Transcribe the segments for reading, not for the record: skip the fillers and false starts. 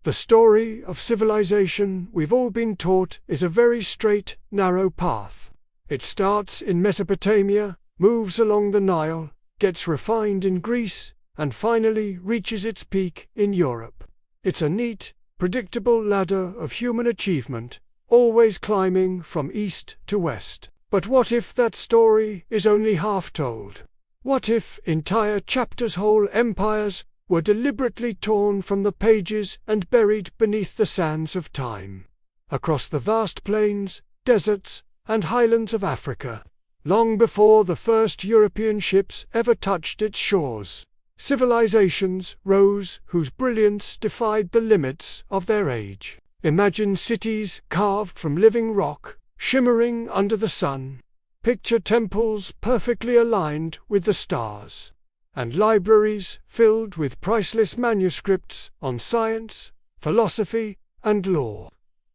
The story of civilization, we've all been taught, is a very straight, narrow path. It starts in Mesopotamia, moves along the Nile, gets refined in Greece, and finally reaches its peak in Europe. It's a neat, predictable ladder of human achievement, always climbing from east to west. But what if that story is only half told? What if entire chapters, whole empires, were deliberately torn from the pages and buried beneath the sands of time? Across the vast plains, deserts, and highlands of Africa, long before the first European ships ever touched its shores, civilizations rose whose brilliance defied the limits of their age. Imagine cities carved from living rock, shimmering under the sun. Picture temples perfectly aligned with the stars, and libraries filled with priceless manuscripts on science, philosophy, and law.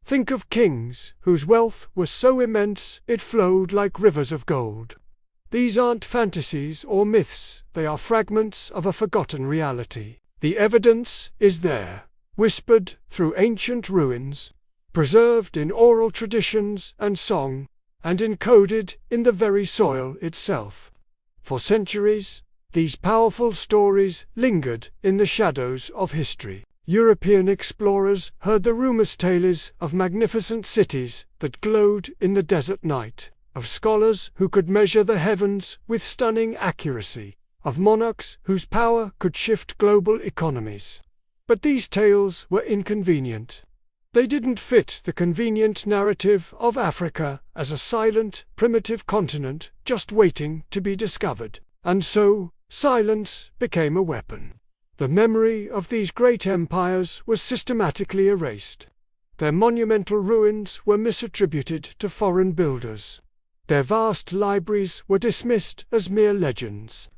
Think of kings whose wealth was so immense it flowed like rivers of gold. These aren't fantasies or myths, they are fragments of a forgotten reality. The evidence is there, whispered through ancient ruins, preserved in oral traditions and song, and encoded in the very soil itself. For centuries, these powerful stories lingered in the shadows of history. European explorers heard the rumors tales of magnificent cities that glowed in the desert night, of scholars who could measure the heavens with stunning accuracy, of monarchs whose power could shift global economies. But these tales were inconvenient. They didn't fit the convenient narrative of Africa as a silent, primitive continent just waiting to be discovered. And so, silence became a weapon. The memory of these great empires was systematically erased. Their monumental ruins were misattributed to foreign builders. Their vast libraries were dismissed as mere legends.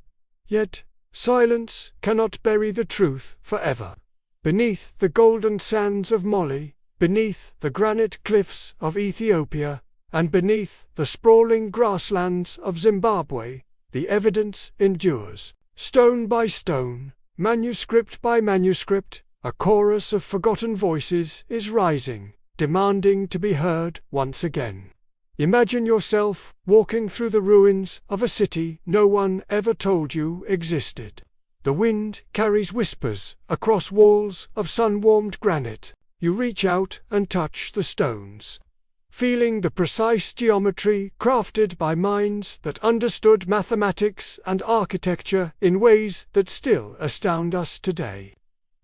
Yet, silence cannot bury the truth forever. Beneath the golden sands of Mali, beneath the granite cliffs of Ethiopia, and beneath the sprawling grasslands of Zimbabwe, the evidence endures. Stone by stone, manuscript by manuscript, a chorus of forgotten voices is rising, demanding to be heard once again. Imagine yourself walking through the ruins of a city no one ever told you existed. The wind carries whispers across walls of sun-warmed granite. You reach out and touch the stones, feeling the precise geometry crafted by minds that understood mathematics and architecture in ways that still astound us today.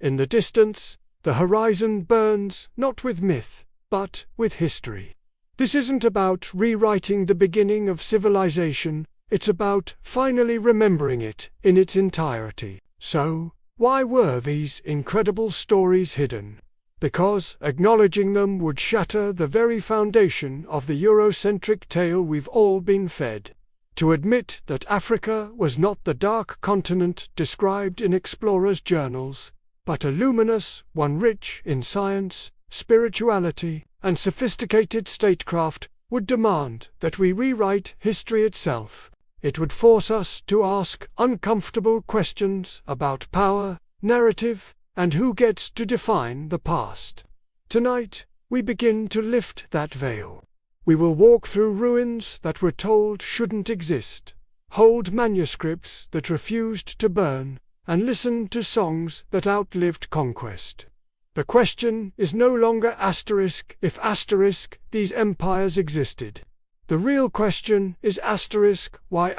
In the distance, the horizon burns not with myth, but with history. This isn't about rewriting the beginning of civilization, it's about finally remembering it in its entirety. So, why were these incredible stories hidden? Because acknowledging them would shatter the very foundation of the Eurocentric tale we've all been fed. To admit that Africa was not the dark continent described in explorers' journals, but a luminous one rich in science, spirituality, and sophisticated statecraft, would demand that we rewrite history itself. It would force us to ask uncomfortable questions about power, narrative, and who gets to define the past. Tonight, we begin to lift that veil. We will walk through ruins that we're told shouldn't exist, hold manuscripts that refused to burn, and listen to songs that outlived conquest. The question is no longer if these empires existed. The real question is why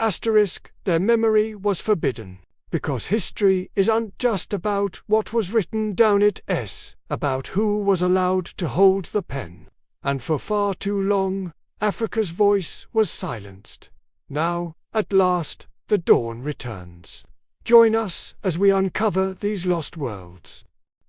their memory was forbidden. Because history isn't just about what was written down, it's about who was allowed to hold the pen. And for far too long, Africa's voice was silenced. Now, at last, the dawn returns. Join us as we uncover these lost worlds.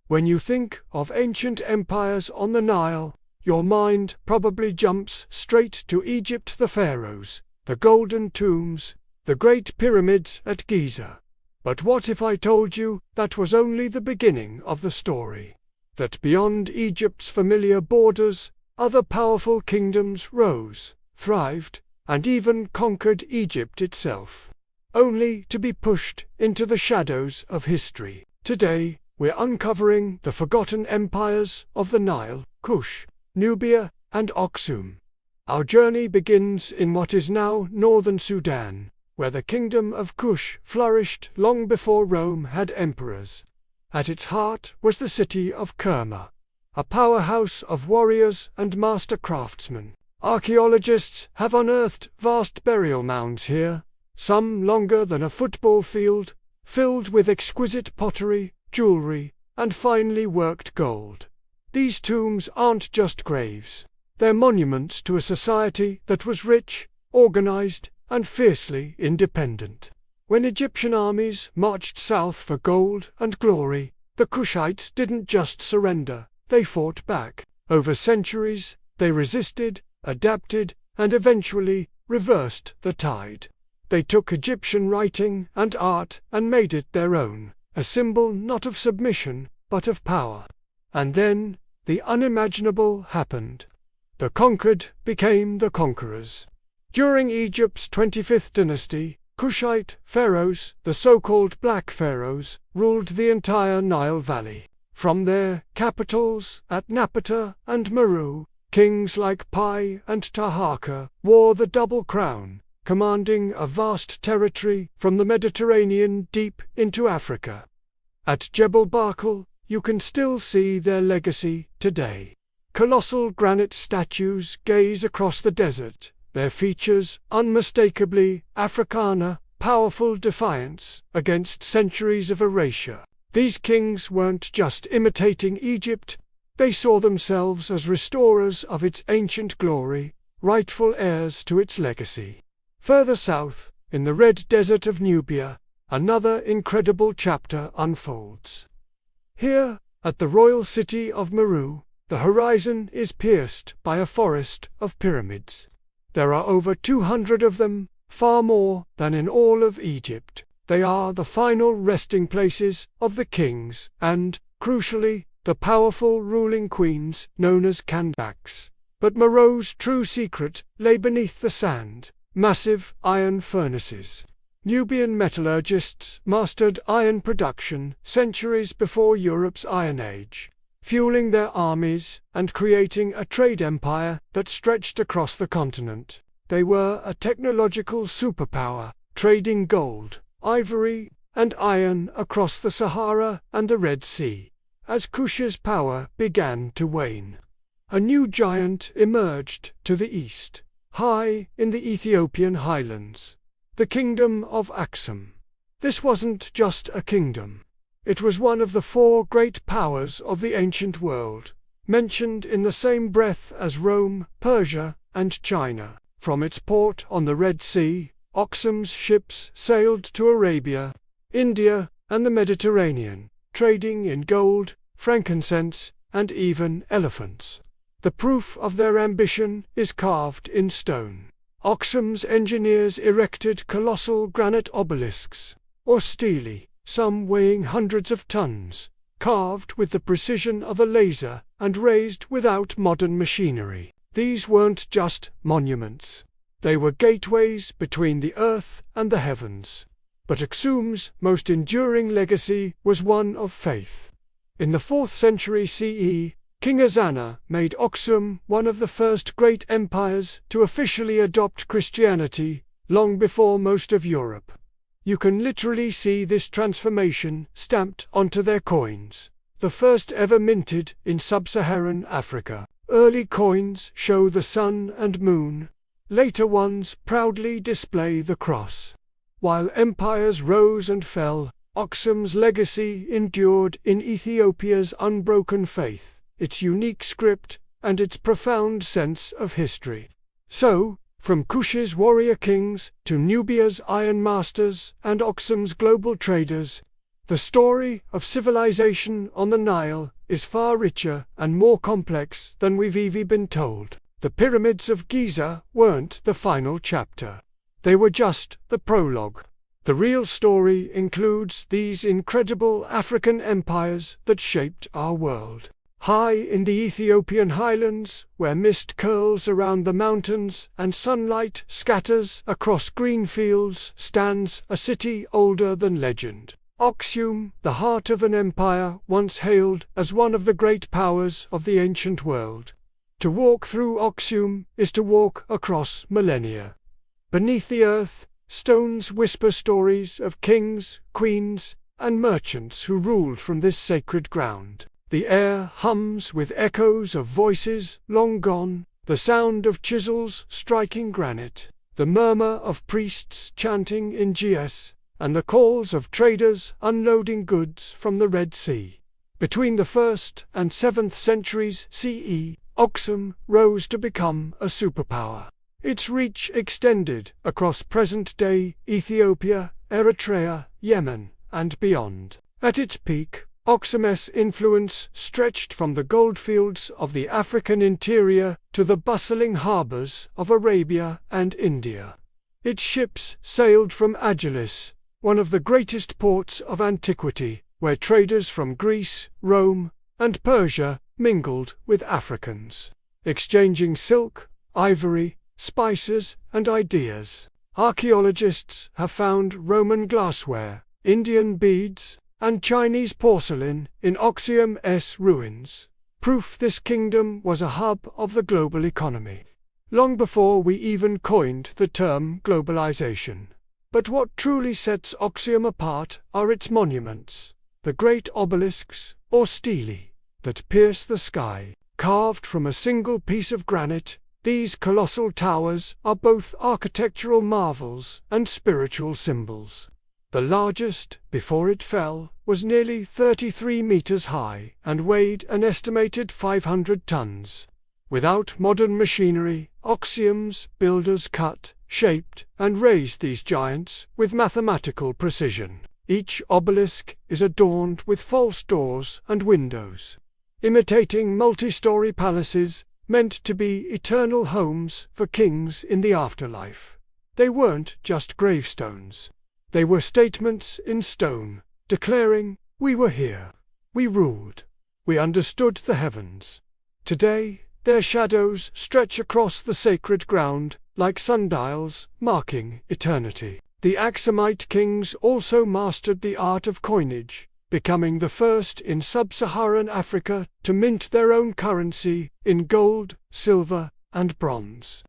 When you think of ancient empires on the Nile, your mind probably jumps straight to Egypt, the pharaohs, the golden tombs, the great pyramids at Giza. But what if I told you that was only the beginning of the story? That beyond Egypt's familiar borders, other powerful kingdoms rose, thrived, and even conquered Egypt itself, only to be pushed into the shadows of history. Today, we're uncovering the forgotten empires of the Nile, Kush, Nubia, and Axum. Our journey begins in what is now northern Sudan, where the kingdom of Kush flourished long before Rome had emperors. At its heart was the city of Kerma, a powerhouse of warriors and master craftsmen. Archaeologists have unearthed vast burial mounds here, some longer than a football field, filled with exquisite pottery, jewelry, and finely worked gold. These tombs aren't just graves. They're monuments to a society that was rich, organized, and fiercely independent. When Egyptian armies marched south for gold and glory, the Kushites didn't just surrender, they fought back. Over centuries, they resisted, adapted, and eventually reversed the tide. They took Egyptian writing and art and made it their own, a symbol not of submission, but of power. And then, the unimaginable happened. The conquered became the conquerors. During Egypt's 25th dynasty, Kushite pharaohs, the so-called Black Pharaohs, ruled the entire Nile Valley. From their capitals at Napata and Meru, kings like Pi and Taharqa wore the double crown, commanding a vast territory from the Mediterranean deep into Africa. At Jebel Barkal, you can still see their legacy today. Colossal granite statues gaze across the desert, their features unmistakably Africana, powerful defiance against centuries of erasure. These kings weren't just imitating Egypt, they saw themselves as restorers of its ancient glory, rightful heirs to its legacy. Further south, in the red desert of Nubia, another incredible chapter unfolds. Here, at the royal city of Meru, the horizon is pierced by a forest of pyramids. There are over 200 of them, far more than in all of Egypt. They are the final resting places of the kings and, crucially, the powerful ruling queens known as Kandaks. But Mero's true secret lay beneath the sand, massive iron furnaces. Nubian metallurgists mastered iron production centuries before Europe's Iron Age, fueling their armies and creating a trade empire that stretched across the continent. They were a technological superpower, trading gold, ivory, and iron across the Sahara and the Red Sea. As Kush's power began to wane, a new giant emerged to the east, high in the Ethiopian highlands, the kingdom of Axum. This wasn't just a kingdom. It was one of the four great powers of the ancient world, mentioned in the same breath as Rome, Persia, and China. From its port on the Red Sea, Axum's ships sailed to Arabia, India, and the Mediterranean, trading in gold, frankincense, and even elephants. The proof of their ambition is carved in stone. Axum's engineers erected colossal granite obelisks, or stelae, some weighing hundreds of tons, carved with the precision of a laser and raised without modern machinery. These weren't just monuments. They were gateways between the earth and the heavens. But Axum's most enduring legacy was one of faith. In the 4th century CE, King Azana made Axum one of the first great empires to officially adopt Christianity, long before most of Europe. You can literally see this transformation stamped onto their coins, the first ever minted in sub-Saharan Africa. Early coins show the sun and moon, later ones proudly display the cross. While empires rose and fell, Axum's legacy endured in Ethiopia's unbroken faith, its unique script, and its profound sense of history. So, from Kush's warrior kings to Nubia's iron masters and Axum's global traders, the story of civilization on the Nile is far richer and more complex than we've ever been told. The pyramids of Giza weren't the final chapter. They were just the prologue. The real story includes these incredible African empires that shaped our world. High in the Ethiopian highlands, where mist curls around the mountains and sunlight scatters across green fields, stands a city older than legend. Axum, the heart of an empire, once hailed as one of the great powers of the ancient world. To walk through Axum is to walk across millennia. Beneath the earth, stones whisper stories of kings, queens, and merchants who ruled from this sacred ground. The air hums with echoes of voices long gone, the sound of chisels striking granite, the murmur of priests chanting in GS, and the calls of traders unloading goods from the Red Sea. Between the 1st and 7th centuries CE, Axum rose to become a superpower. Its reach extended across present-day Ethiopia, Eritrea, Yemen, and beyond. At its peak, Axum's influence stretched from the goldfields of the African interior to the bustling harbors of Arabia and India. Its ships sailed from Agilis, one of the greatest ports of antiquity, where traders from Greece, Rome, and Persia mingled with Africans, exchanging silk, ivory, spices, and ideas. Archaeologists have found Roman glassware, Indian beads, and Chinese porcelain in Axum's ruins, proof this kingdom was a hub of the global economy, long before we even coined the term globalization. But what truly sets Axum apart are its monuments, the great obelisks, or stelae, that pierce the sky. Carved from a single piece of granite, these colossal towers are both architectural marvels and spiritual symbols. The largest, before it fell, was nearly 33 meters high and weighed an estimated 500 tons. Without modern machinery, Axum's builders cut, shaped, and raised these giants with mathematical precision. Each obelisk is adorned with false doors and windows, imitating multi-story palaces meant to be eternal homes for kings in the afterlife. They weren't just gravestones. They were statements in stone, declaring, "We were here. We ruled. We understood the heavens." Today, their shadows stretch across the sacred ground, like sundials, marking eternity. The Axumite kings also mastered the art of coinage, becoming the first in sub-Saharan Africa to mint their own currency in gold, silver, and bronze.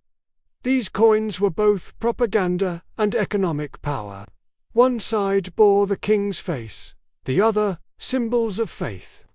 These coins were both propaganda and economic power. One side bore the king's face, the other symbols of faith.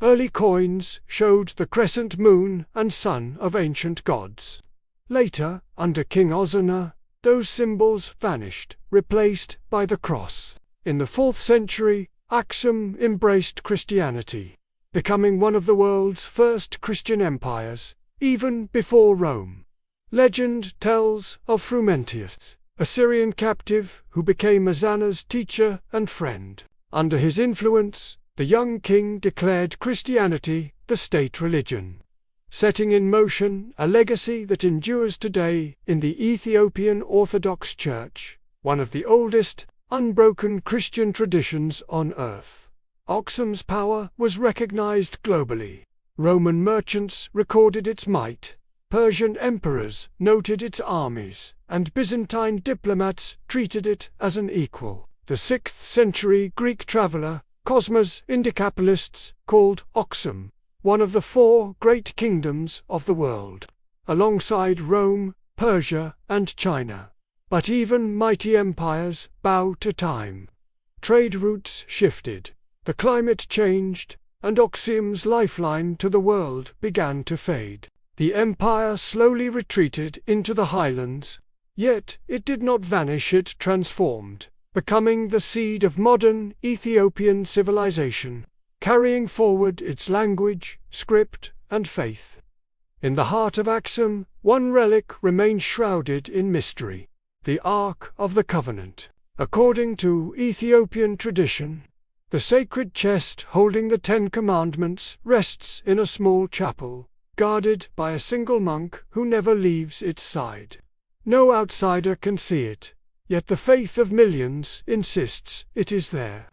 Early coins showed the crescent moon and sun of ancient gods. Later, under King Ozana, those symbols vanished, replaced by the cross. In the 4th century, Axum embraced Christianity, becoming one of the world's first Christian empires, even before Rome. Legend tells of Frumentius, a Syrian captive who became Ozana's teacher and friend. Under his influence, the young king declared Christianity the state religion, setting in motion a legacy that endures today in the Ethiopian Orthodox Church, one of the oldest, unbroken Christian traditions on earth. Axum's power was recognized globally. Roman merchants recorded its might, Persian emperors noted its armies, and Byzantine diplomats treated it as an equal. The 6th century Greek traveler, Cosmas Indicapilists, called Axum one of the 4 great kingdoms of the world, alongside Rome, Persia, and China. But even mighty empires bow to time. Trade routes shifted, the climate changed, and Axum's lifeline to the world began to fade. The empire slowly retreated into the highlands, yet it did not vanish, it transformed, becoming the seed of modern Ethiopian civilization, carrying forward its language, script, and faith. In the heart of Axum, one relic remains shrouded in mystery, the Ark of the Covenant. According to Ethiopian tradition, the sacred chest holding the 10 Commandments rests in a small chapel, guarded by a single monk who never leaves its side. No outsider can see it, yet the faith of millions insists it is there.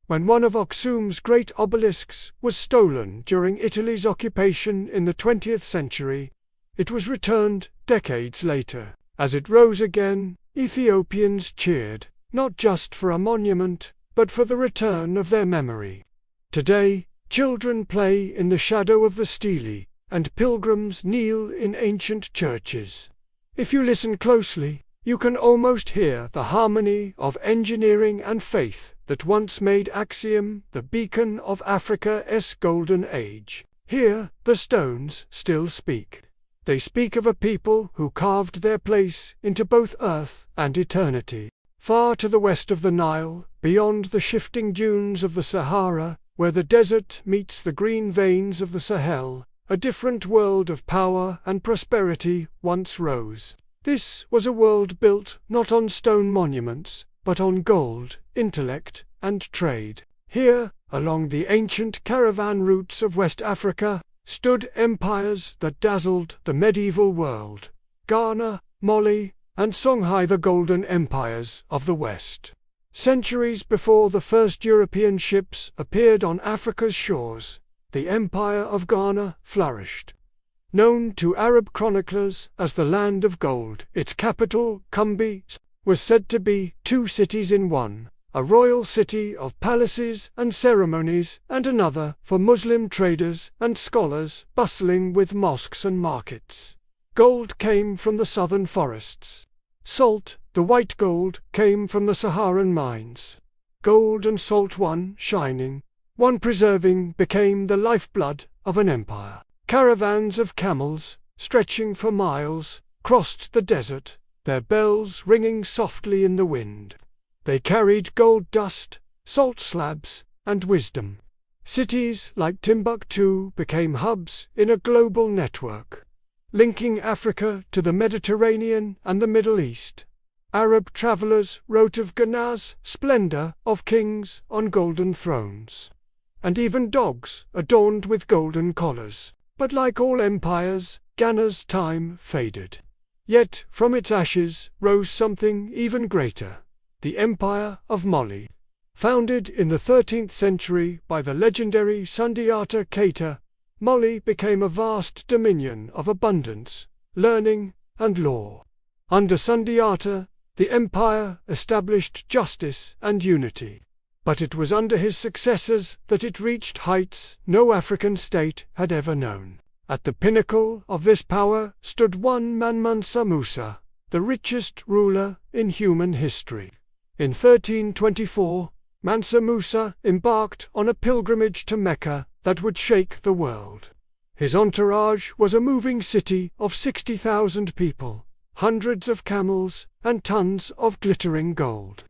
When one of Axum's great obelisks was stolen during Italy's occupation in the 20th century, it was returned decades later. As it rose again, Ethiopians cheered, not just for a monument, but for the return of their memory. Today, children play in the shadow of the stelae, and pilgrims kneel in ancient churches. If you listen closely, you can almost hear the harmony of engineering and faith that once made Axum the beacon of Africa's golden age. Here, the stones still speak. They speak of a people who carved their place into both earth and eternity. Far to the west of the Nile, beyond the shifting dunes of the Sahara, where the desert meets the green veins of the Sahel, a different world of power and prosperity once rose. This was a world built not on stone monuments, but on gold, intellect, and trade. Here, along the ancient caravan routes of West Africa, stood empires that dazzled the medieval world: Ghana, Mali, and Songhai, the golden empires of the West. Centuries before the first European ships appeared on Africa's shores, the Empire of Ghana flourished. Known to Arab chroniclers as the Land of Gold, its capital, Kumbi, was said to be two cities in one, a royal city of palaces and ceremonies, and another for Muslim traders and scholars bustling with mosques and markets. Gold came from the southern forests. Salt, the white gold, came from the Saharan mines. Gold and salt, one shining, one preserving, became the lifeblood of an empire. Caravans of camels, stretching for miles, crossed the desert, their bells ringing softly in the wind. They carried gold dust, salt slabs, and wisdom. Cities like Timbuktu became hubs in a global network, linking Africa to the Mediterranean and the Middle East. Arab travelers wrote of Ghana's splendor, of kings on golden thrones, and even dogs adorned with golden collars. But like all empires, Ghana's time faded. Yet from its ashes rose something even greater: the Empire of Mali. Founded in the 13th century by the legendary Sundiata Keita, Mali became a vast dominion of abundance, learning, and law. Under Sundiata, the empire established justice and unity. But it was under his successors that it reached heights no African state had ever known. At the pinnacle of this power stood one man, Mansa Musa, the richest ruler in human history. In 1324, Mansa Musa embarked on a pilgrimage to Mecca that would shake the world. His entourage was a moving city of 60,000 people, hundreds of camels, and tons of glittering gold.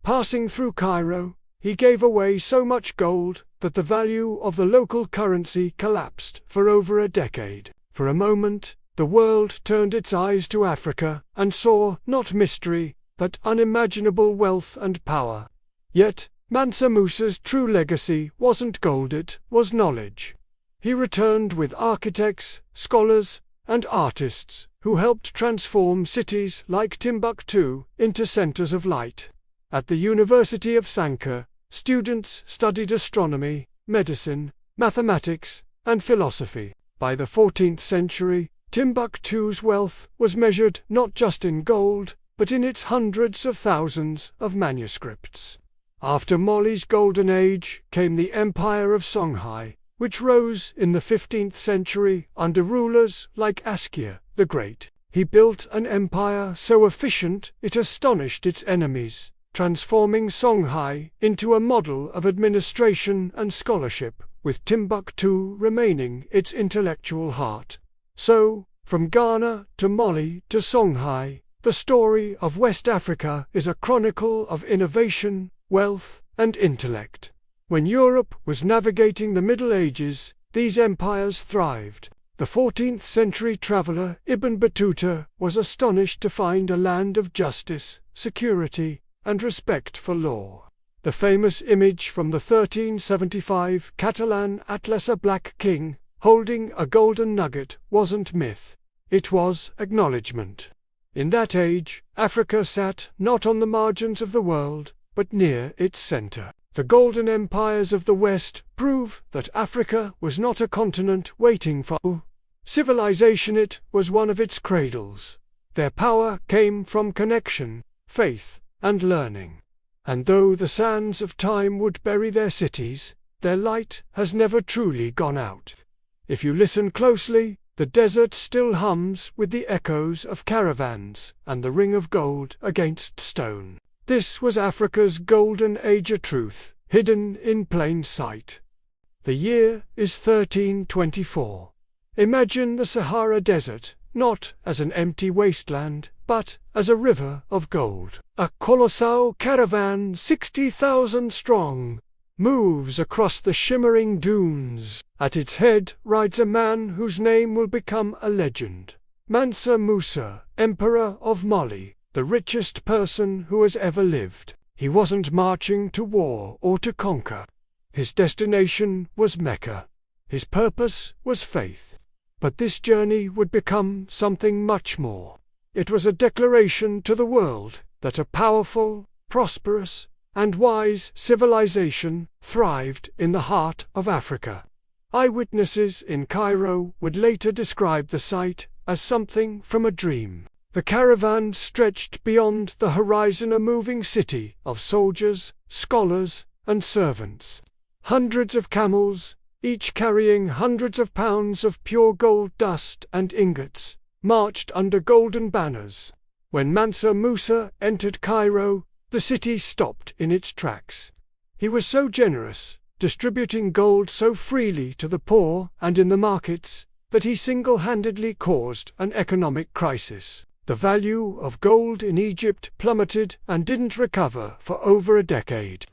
Passing through Cairo, he gave away so much gold that the value of the local currency collapsed for over a decade. For a moment, the world turned its eyes to Africa and saw not mystery, but unimaginable wealth and power. Yet, Mansa Musa's true legacy wasn't gold, it was knowledge. He returned with architects, scholars, and artists who helped transform cities like Timbuktu into centers of light. At the University of Sankara, students studied astronomy, medicine, mathematics, and philosophy. By the 14th century, Timbuktu's wealth was measured not just in gold, but in its hundreds of thousands of manuscripts. After Mali's golden age came the Empire of Songhai, which rose in the 15th century under rulers like Askia the Great. He built an empire so efficient it astonished its enemies, transforming Songhai into a model of administration and scholarship, with Timbuktu remaining its intellectual heart. So, from Ghana to Mali to Songhai, the story of West Africa is a chronicle of innovation, wealth, and intellect. When Europe was navigating the Middle Ages, these empires thrived. The 14th century traveller Ibn Battuta was astonished to find a land of justice, security, and respect for law. The famous image from the 1375 Catalan Atlas, a black king, holding a golden nugget, wasn't myth. It was acknowledgement. In that age, Africa sat not on the margins of the world, but near its center. The golden empires of the West prove that Africa was not a continent waiting for civilization, it was one of its cradles. Their power came from connection, faith, and learning. And though the sands of time would bury their cities, their light has never truly gone out. If you listen closely, the desert still hums with the echoes of caravans and the ring of gold against stone. This was Africa's golden age of truth, hidden in plain sight. The year is 1324. Imagine the Sahara Desert, not as an empty wasteland, but as a river of gold. A colossal caravan, 60,000 strong, moves across the shimmering dunes. At its head rides a man whose name will become a legend. Mansa Musa, Emperor of Mali, the richest person who has ever lived. He wasn't marching to war or to conquer. His destination was Mecca. His purpose was faith. But this journey would become something much more. It was a declaration to the world that a powerful, prosperous, and wise civilization thrived in the heart of Africa. Eyewitnesses in Cairo would later describe the sight as something from a dream. The caravan stretched beyond the horizon, a moving city of soldiers, scholars, and servants. Hundreds of camels, each carrying hundreds of pounds of pure gold dust and ingots, marched under golden banners. When Mansa Musa entered Cairo, the city stopped in its tracks. He was so generous, distributing gold so freely to the poor and in the markets, that he single-handedly caused an economic crisis. The value of gold in Egypt plummeted and didn't recover for over a decade.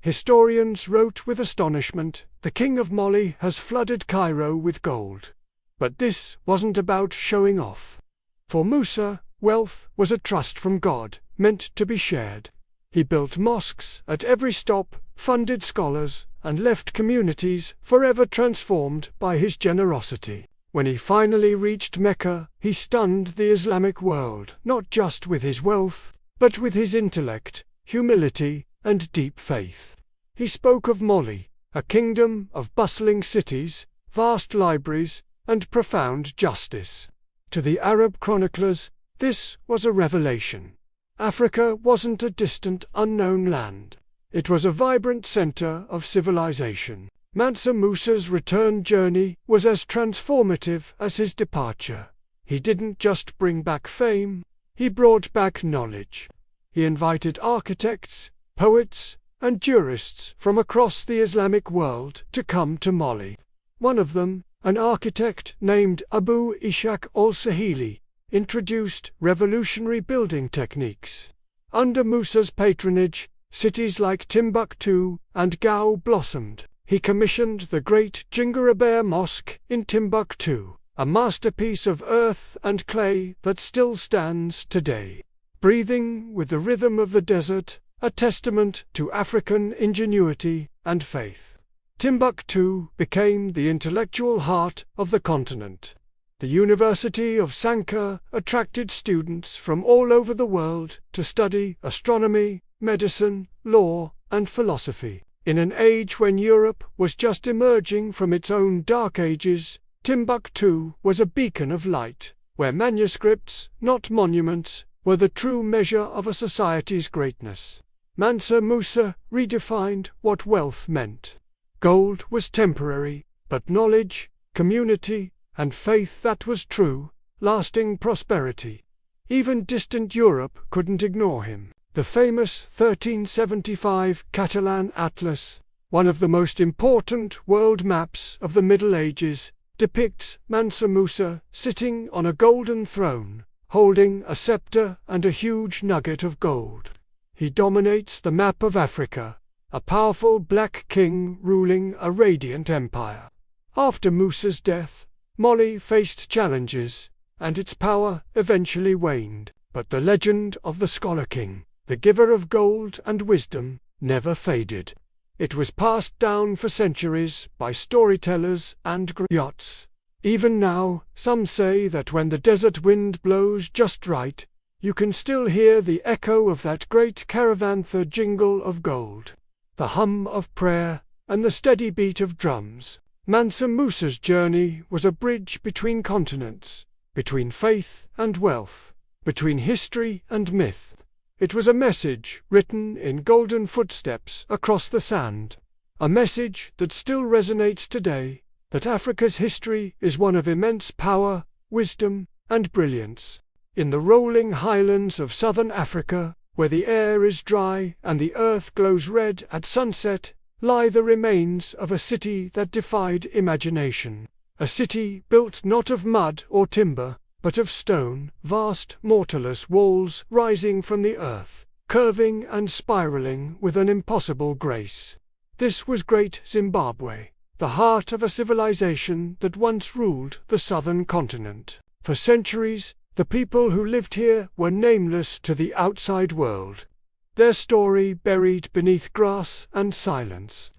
Historians wrote with astonishment, "The king of Mali has flooded Cairo with gold." But this wasn't about showing off. For Musa, wealth was a trust from God, meant to be shared. He built mosques at every stop, funded scholars, and left communities forever transformed by his generosity. When he finally reached Mecca, he stunned the Islamic world, not just with his wealth, but with his intellect, humility, and deep faith. He spoke of Mali, a kingdom of bustling cities, vast libraries, and profound justice. To the Arab chroniclers, this was a revelation. Africa wasn't a distant, unknown land. It was a vibrant center of civilization. Mansa Musa's return journey was as transformative as his departure. He didn't just bring back fame, he brought back knowledge. He invited architects, poets, and jurists from across the Islamic world to come to Mali. One of them, an architect named Abu Ishaq al-Sahili, introduced revolutionary building techniques. Under Musa's patronage, cities like Timbuktu and Gao blossomed. He commissioned the Great Zimbabwe Mosque in Timbuktu, a masterpiece of earth and clay that still stands today. Breathing with the rhythm of the desert, a testament to African ingenuity and faith. Timbuktu became the intellectual heart of the continent. The University of Sankara attracted students from all over the world to study astronomy, medicine, law, and philosophy. In an age when Europe was just emerging from its own dark ages, Timbuktu was a beacon of light, where manuscripts, not monuments, were the true measure of a society's greatness. Mansa Musa redefined what wealth meant. Gold was temporary, but knowledge, community, and faith, that was true, lasting prosperity. Even distant Europe couldn't ignore him. The famous 1375 Catalan Atlas, one of the most important world maps of the Middle Ages, depicts Mansa Musa sitting on a golden throne, holding a scepter and a huge nugget of gold. He dominates the map of Africa, a powerful black king ruling a radiant empire. After Musa's death, Mali faced challenges, and its power eventually waned. But the legend of the Scholar King, the giver of gold and wisdom, never faded. It was passed down for centuries by storytellers and griots. Even now, some say that when the desert wind blows just right, you can still hear the echo of that great caravanthar jingle of gold, the hum of prayer, and the steady beat of drums. Mansa Musa's journey was a bridge between continents, between faith and wealth, between history and myth. It was a message written in golden footsteps across the sand. A message that still resonates today, that Africa's history is one of immense power, wisdom, and brilliance. In the rolling highlands of southern Africa, where the air is dry and the earth glows red at sunset, lie the remains of a city that defied imagination. A city built not of mud or timber, but of stone, vast mortarless walls rising from the earth, curving and spiraling with an impossible grace. This was Great Zimbabwe, the heart of a civilization that once ruled the southern continent. For centuries, the people who lived here were nameless to the outside world, their story buried beneath grass and silence.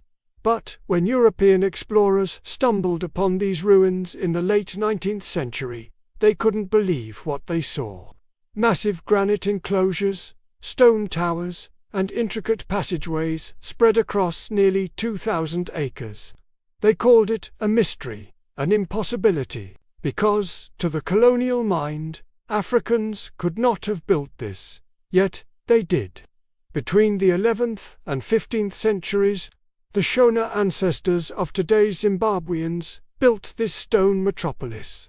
But when European explorers stumbled upon these ruins in the late 19th century, they couldn't believe what they saw. Massive granite enclosures, stone towers, and intricate passageways spread across nearly 2,000 acres. They called it a mystery, an impossibility, because, to the colonial mind, Africans could not have built this. Yet, they did. Between the 11th and 15th centuries, the Shona ancestors of today's Zimbabweans built this stone metropolis.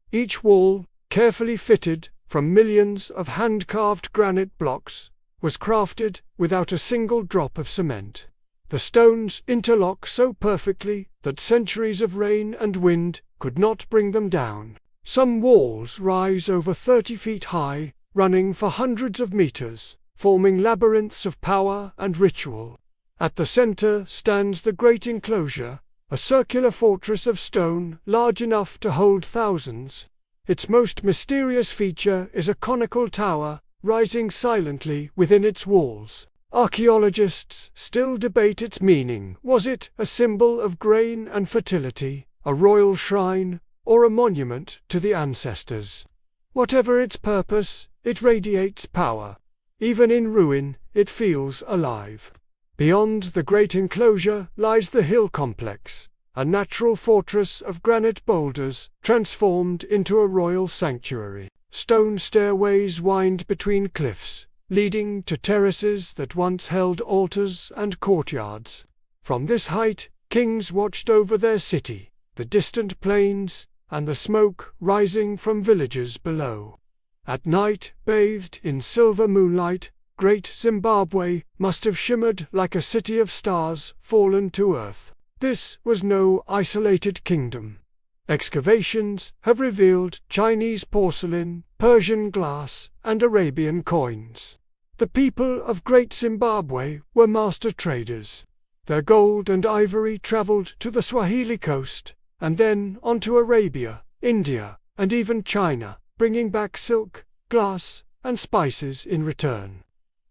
Each wall, carefully fitted from millions of hand-carved granite blocks, was crafted without a single drop of cement. The stones interlock so perfectly that centuries of rain and wind could not bring them down. Some walls rise over 30 feet high, running for hundreds of meters, forming labyrinths of power and ritual. At the center stands the great enclosure, a circular fortress of stone large enough to hold thousands. Its most mysterious feature is a conical tower, rising silently within its walls. Archaeologists still debate its meaning. Was it a symbol of grain and fertility, a royal shrine, or a monument to the ancestors? Whatever its purpose, it radiates power. Even in ruin, it feels alive. Beyond the great enclosure lies the hill complex, a natural fortress of granite boulders transformed into a royal sanctuary. Stone stairways wind between cliffs, leading to terraces that once held altars and courtyards. From this height, kings watched over their city, the distant plains, and the smoke rising from villages below. At night, bathed in silver moonlight, Great Zimbabwe must have shimmered like a city of stars fallen to earth. This was no isolated kingdom. Excavations have revealed Chinese porcelain, Persian glass, and Arabian coins. The people of Great Zimbabwe were master traders. Their gold and ivory traveled to the Swahili coast, and then on to Arabia, India, and even China, bringing back silk, glass, and spices in return.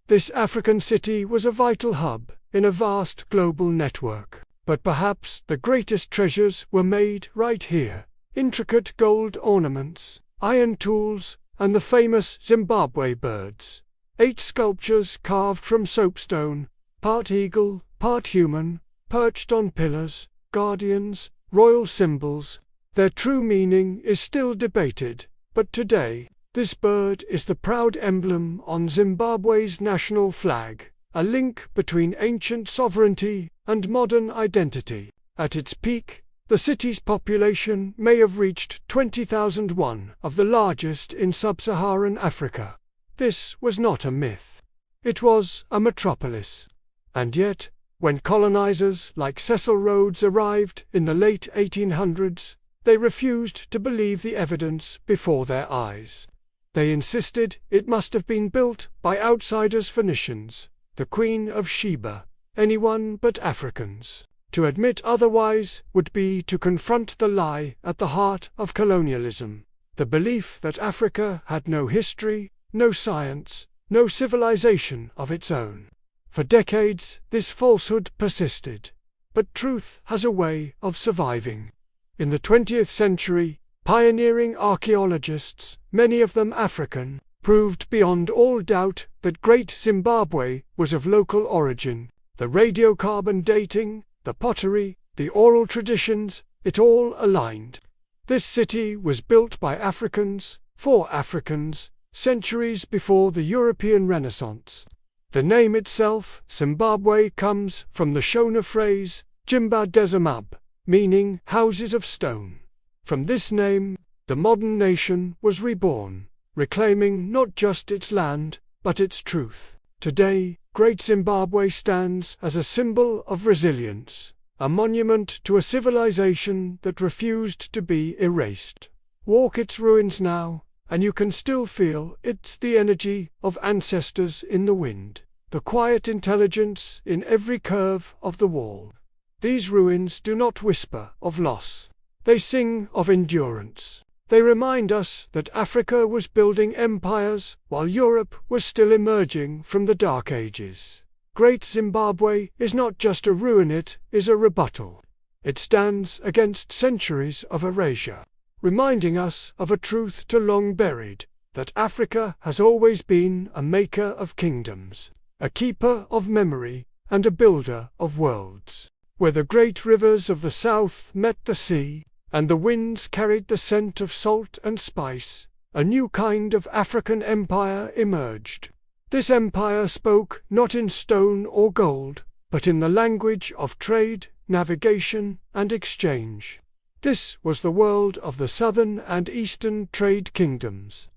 This African city was a vital hub in a vast global network. But perhaps the greatest treasures were made right here. Intricate gold ornaments, iron tools, and the famous Zimbabwe birds. 8 sculptures carved from soapstone, part eagle, part human, perched on pillars, guardians, royal symbols. Their true meaning is still debated, but today, this bird is the proud emblem on Zimbabwe's national flag, a link between ancient sovereignty and modern identity. At its peak, the city's population may have reached 20,000, one of the largest in sub-Saharan Africa. This was not a myth. It was a metropolis. And yet, when colonizers like Cecil Rhodes arrived in the late 1800s, they refused to believe the evidence before their eyes. They insisted it must have been built by outsiders, Phoenicians, the Queen of Sheba, anyone but Africans. To admit otherwise would be to confront the lie at the heart of colonialism, the belief that Africa had no history, no science, no civilization of its own. For decades, this falsehood persisted, but truth has a way of surviving. In the 20th century, pioneering archaeologists, many of them African, proved beyond all doubt that Great Zimbabwe was of local origin. The radiocarbon dating, the pottery, the oral traditions, it all aligned. This city was built by Africans, for Africans, centuries before the European Renaissance. The name itself, Zimbabwe, comes from the Shona phrase, Jimba Dezamab, meaning houses of stone. From this name, the modern nation was reborn, reclaiming not just its land, but its truth. Today, Great Zimbabwe stands as a symbol of resilience, a monument to a civilization that refused to be erased. Walk its ruins now, and you can still feel the energy of ancestors in the wind, the quiet intelligence in every curve of the wall. These ruins do not whisper of loss. They sing of endurance. They remind us that Africa was building empires while Europe was still emerging from the Dark Ages. Great Zimbabwe is not just a ruin, it is a rebuttal. It stands against centuries of erasure, reminding us of a truth too long buried, that Africa has always been a maker of kingdoms, a keeper of memory, and a builder of worlds. Where the great rivers of the south met the sea, and the winds carried the scent of salt and spice, a new kind of African empire emerged. This empire spoke not in stone or gold, but in the language of trade, navigation, and exchange. This was the world of the southern and eastern trade kingdoms,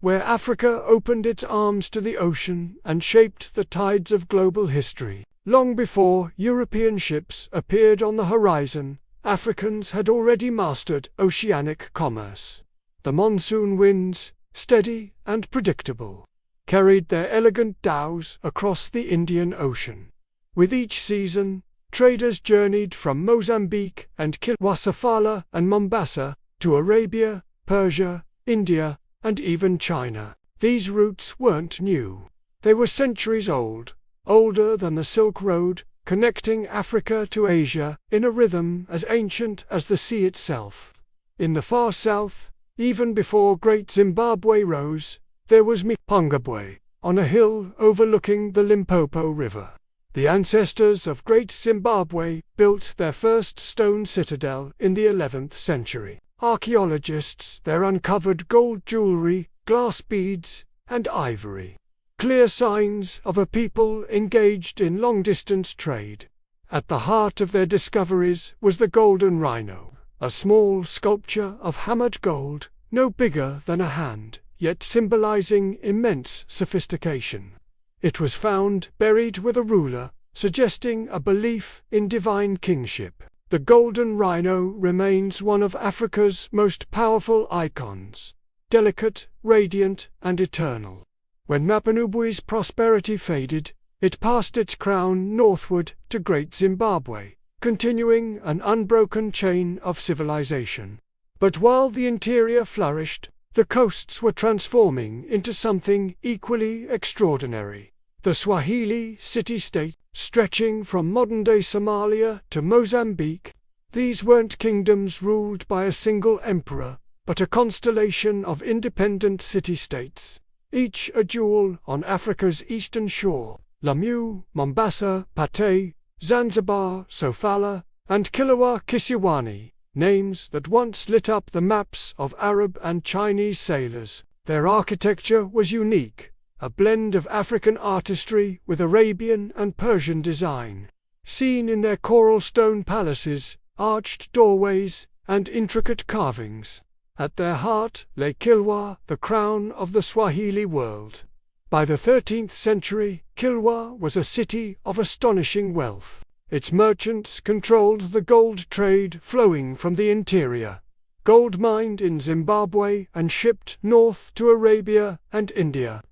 where Africa opened its arms to the ocean and shaped the tides of global history. Long before European ships appeared on the horizon, Africans had already mastered oceanic commerce. The monsoon winds, steady and predictable, carried their elegant dhows across the Indian Ocean. With each season, traders journeyed from Mozambique and Kilwa and Mombasa to Arabia, Persia, India, and even China. These routes weren't new. They were centuries old, older than the Silk Road, connecting Africa to Asia in a rhythm as ancient as the sea itself. In the far south, even before Great Zimbabwe rose, there was Mpongabwe, on a hill overlooking the Limpopo River. The ancestors of Great Zimbabwe built their first stone citadel in the 11th century. Archaeologists there uncovered gold jewelry, glass beads, and ivory, clear signs of a people engaged in long-distance trade. At the heart of their discoveries was the golden rhino, a small sculpture of hammered gold, no bigger than a hand, yet symbolizing immense sophistication. It was found buried with a ruler, suggesting a belief in divine kingship. The golden rhino remains one of Africa's most powerful icons, delicate, radiant, and eternal. When Mapanubui's prosperity faded, it passed its crown northward to Great Zimbabwe, continuing an unbroken chain of civilization. But while the interior flourished, the coasts were transforming into something equally extraordinary. The Swahili city-state, stretching from modern-day Somalia to Mozambique, these weren't kingdoms ruled by a single emperor, but a constellation of independent city-states, each a jewel on Africa's eastern shore. Lamu, Mombasa, Pate, Zanzibar, Sofala, and Kilauea Kisiwani, names that once lit up the maps of Arab and Chinese sailors. Their architecture was unique, a blend of African artistry with Arabian and Persian design, seen in their coral stone palaces, arched doorways, and intricate carvings. At their heart lay Kilwa, the crown of the Swahili world. By the 13th century, Kilwa was a city of astonishing wealth. Its merchants controlled the gold trade flowing from the interior, gold mined in Zimbabwe and shipped north to Arabia and India.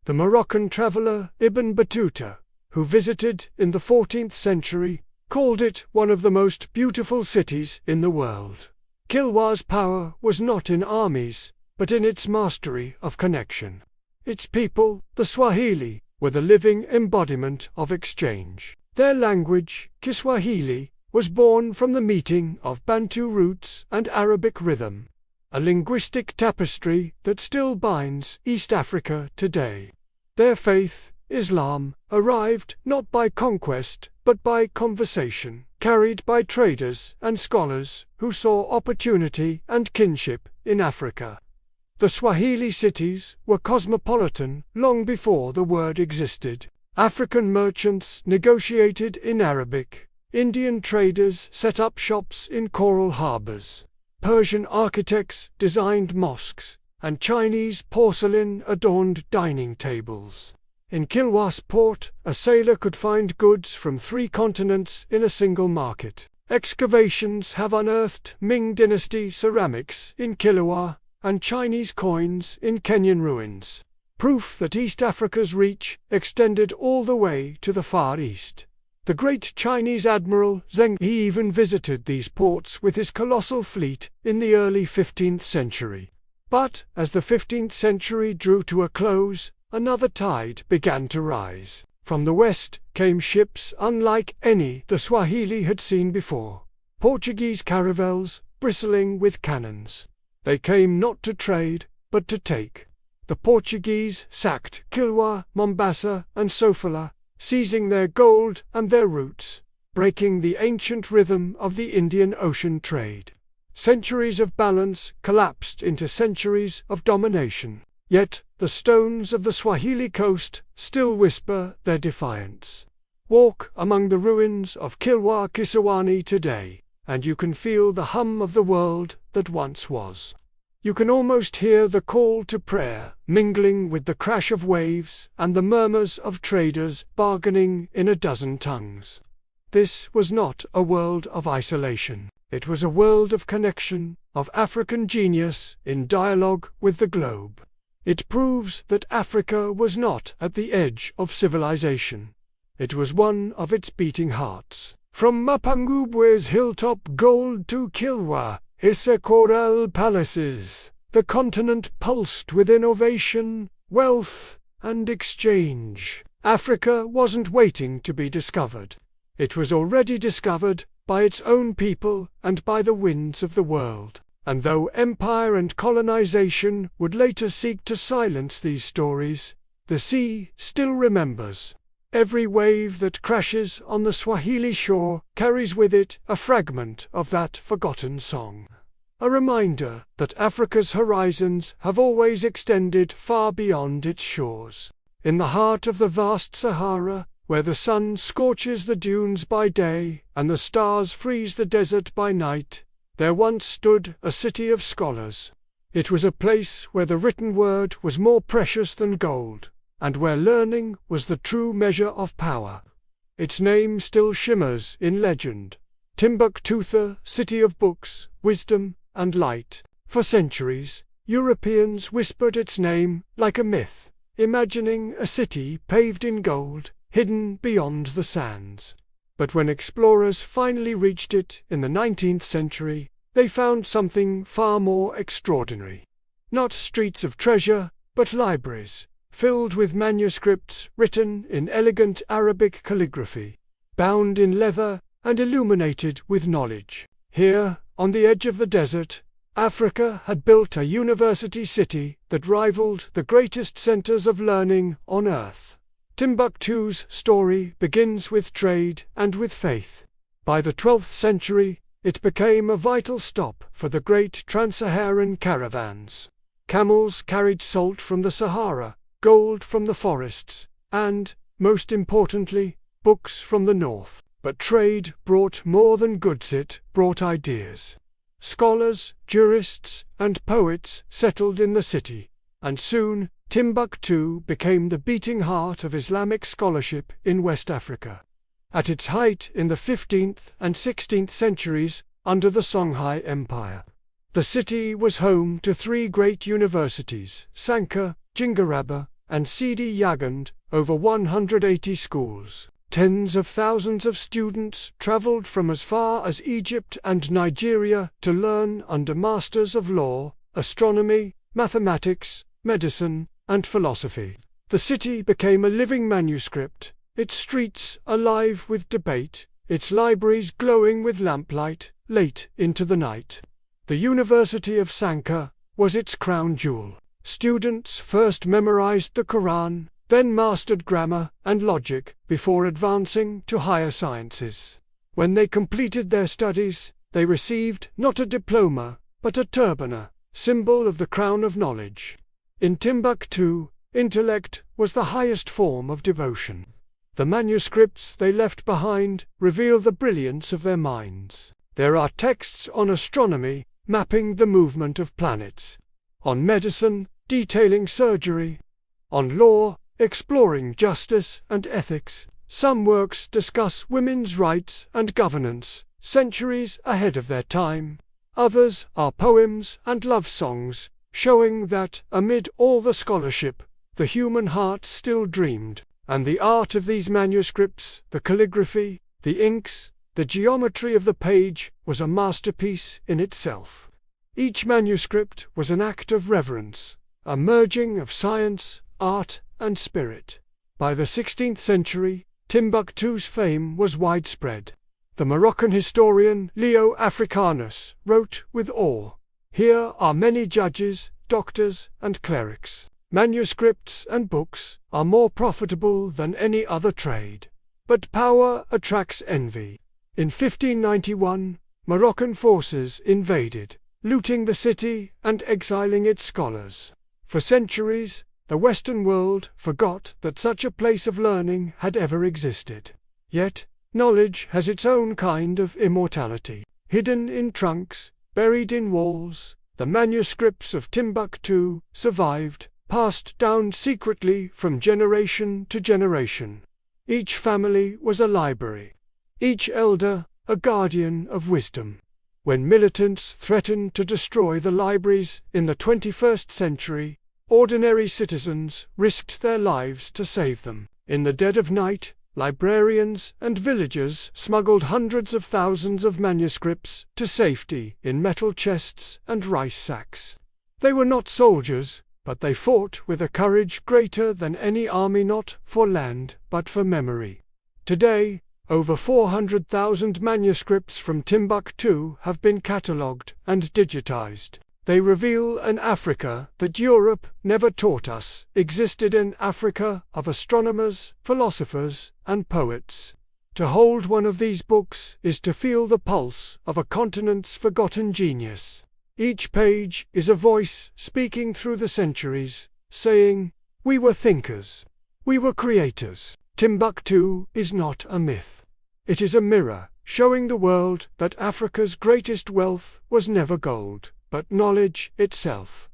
The Moroccan traveller Ibn Battuta, who visited in the 14th century, called it one of the most beautiful cities in the world. Kilwa's power was not in armies, but in its mastery of connection. Its people, the Swahili, were the living embodiment of exchange. Their language, Kiswahili, was born from the meeting of Bantu roots and Arabic rhythm, a linguistic tapestry that still binds East Africa today. Their faith, Islam, arrived not by conquest but by conversation, carried by traders and scholars who saw opportunity and kinship in Africa. The Swahili cities were cosmopolitan long before the word existed. African merchants negotiated in Arabic. Indian traders set up shops in coral harbors. Persian architects designed mosques, and Chinese porcelain adorned dining tables. In Kilwa's port, a sailor could find goods from 3 continents in a single market. Excavations have unearthed Ming Dynasty ceramics in Kilwa and Chinese coins in Kenyan ruins. Proof that East Africa's reach extended all the way to the Far East. The great Chinese admiral Zheng He even visited these ports with his colossal fleet in the early 15th century. But, as the 15th century drew to a close, another tide began to rise. From the west came ships unlike any the Swahili had seen before. Portuguese caravels, bristling with cannons. They came not to trade, but to take. The Portuguese sacked Kilwa, Mombasa, and Sofala, seizing their gold and their roots, breaking the ancient rhythm of the Indian Ocean trade. Centuries of balance collapsed into centuries of domination. Yet the stones of the Swahili coast still whisper their defiance. Walk among the ruins of Kilwa Kisawani today, and you can feel the hum of the world that once was. You can almost hear the call to prayer, mingling with the crash of waves and the murmurs of traders bargaining in a dozen tongues. This was not a world of isolation. It was a world of connection, of African genius in dialogue with the globe. It proves that Africa was not at the edge of civilization. It was one of its beating hearts. From Mapungubwe's hilltop gold to Kilwa, Issa coral palaces, the continent pulsed with innovation, wealth, and exchange. Africa wasn't waiting to be discovered. It was already discovered by its own people and by the winds of the world. And though empire and colonization would later seek to silence these stories, the sea still remembers. Every wave that crashes on the Swahili shore carries with it a fragment of that forgotten song. A reminder that Africa's horizons have always extended far beyond its shores. In the heart of the vast Sahara, where the sun scorches the dunes by day and the stars freeze the desert by night, there once stood a city of scholars. It was a place where the written word was more precious than gold, and where learning was the true measure of power. Its name still shimmers in legend. Timbuktu, the city of books, wisdom, and light. For centuries, Europeans whispered its name like a myth, imagining a city paved in gold, hidden beyond the sands. But when explorers finally reached it in the 19th century, they found something far more extraordinary. Not streets of treasure, but libraries, filled with manuscripts written in elegant Arabic calligraphy, bound in leather and illuminated with knowledge. Here, on the edge of the desert, Africa had built a university city that rivaled the greatest centers of learning on earth. Timbuktu's story begins with trade and with faith. By the 12th century, it became a vital stop for the great trans-Saharan caravans. Camels carried salt from the Sahara, gold from the forests, and, most importantly, books from the north. But trade brought more than goods, it brought ideas. Scholars, jurists, and poets settled in the city, and soon Timbuktu became the beating heart of Islamic scholarship in West Africa. At its height in the 15th and 16th centuries, under the Songhai Empire, the city was home to 3 great universities, Sanka, Jingaraba, and Sidi Yagand, over 180 schools. Tens of thousands of students traveled from as far as Egypt and Nigeria to learn under masters of law, astronomy, mathematics, medicine, and philosophy. The city became a living manuscript, its streets alive with debate, its libraries glowing with lamplight, late into the night. The University of Sanka was its crown jewel. Students first memorized the Quran, then mastered grammar and logic before advancing to higher sciences. When they completed their studies, they received not a diploma, but a turbana, symbol of the crown of knowledge. In Timbuktu, intellect was the highest form of devotion. The manuscripts they left behind reveal the brilliance of their minds. There are texts on astronomy, mapping the movement of planets, on medicine, detailing surgery, on law, exploring justice and ethics. Some works discuss women's rights and governance, centuries ahead of their time. Others are poems and love songs, showing that, amid all the scholarship, the human heart still dreamed. And the art of these manuscripts, the calligraphy, the inks, the geometry of the page, was a masterpiece in itself. Each manuscript was an act of reverence, a merging of science, art, and spirit. By the 16th century, Timbuktu's fame was widespread. The Moroccan historian Leo Africanus wrote with awe, "Here are many judges, doctors, and clerics. Manuscripts and books are more profitable than any other trade. But power attracts envy." In 1591, Moroccan forces invaded, looting the city and exiling its scholars. For centuries, the Western world forgot that such a place of learning had ever existed. Yet, knowledge has its own kind of immortality. Hidden in trunks, buried in walls, the manuscripts of Timbuktu survived, passed down secretly from generation to generation. Each family was a library, each elder a guardian of wisdom. When militants threatened to destroy the libraries in the 21st century, ordinary citizens risked their lives to save them. In the dead of night, librarians and villagers smuggled hundreds of thousands of manuscripts to safety in metal chests and rice sacks. They were not soldiers, but they fought with a courage greater than any army, not for land, but for memory. Today, over 400,000 manuscripts from Timbuktu have been catalogued and digitized. They reveal an Africa that Europe never taught us existed, an Africa of astronomers, philosophers, and poets. To hold one of these books is to feel the pulse of a continent's forgotten genius. Each page is a voice speaking through the centuries, saying, "We were thinkers. We were creators." Timbuktu is not a myth. It is a mirror, showing the world that Africa's greatest wealth was never gold, but knowledge itself.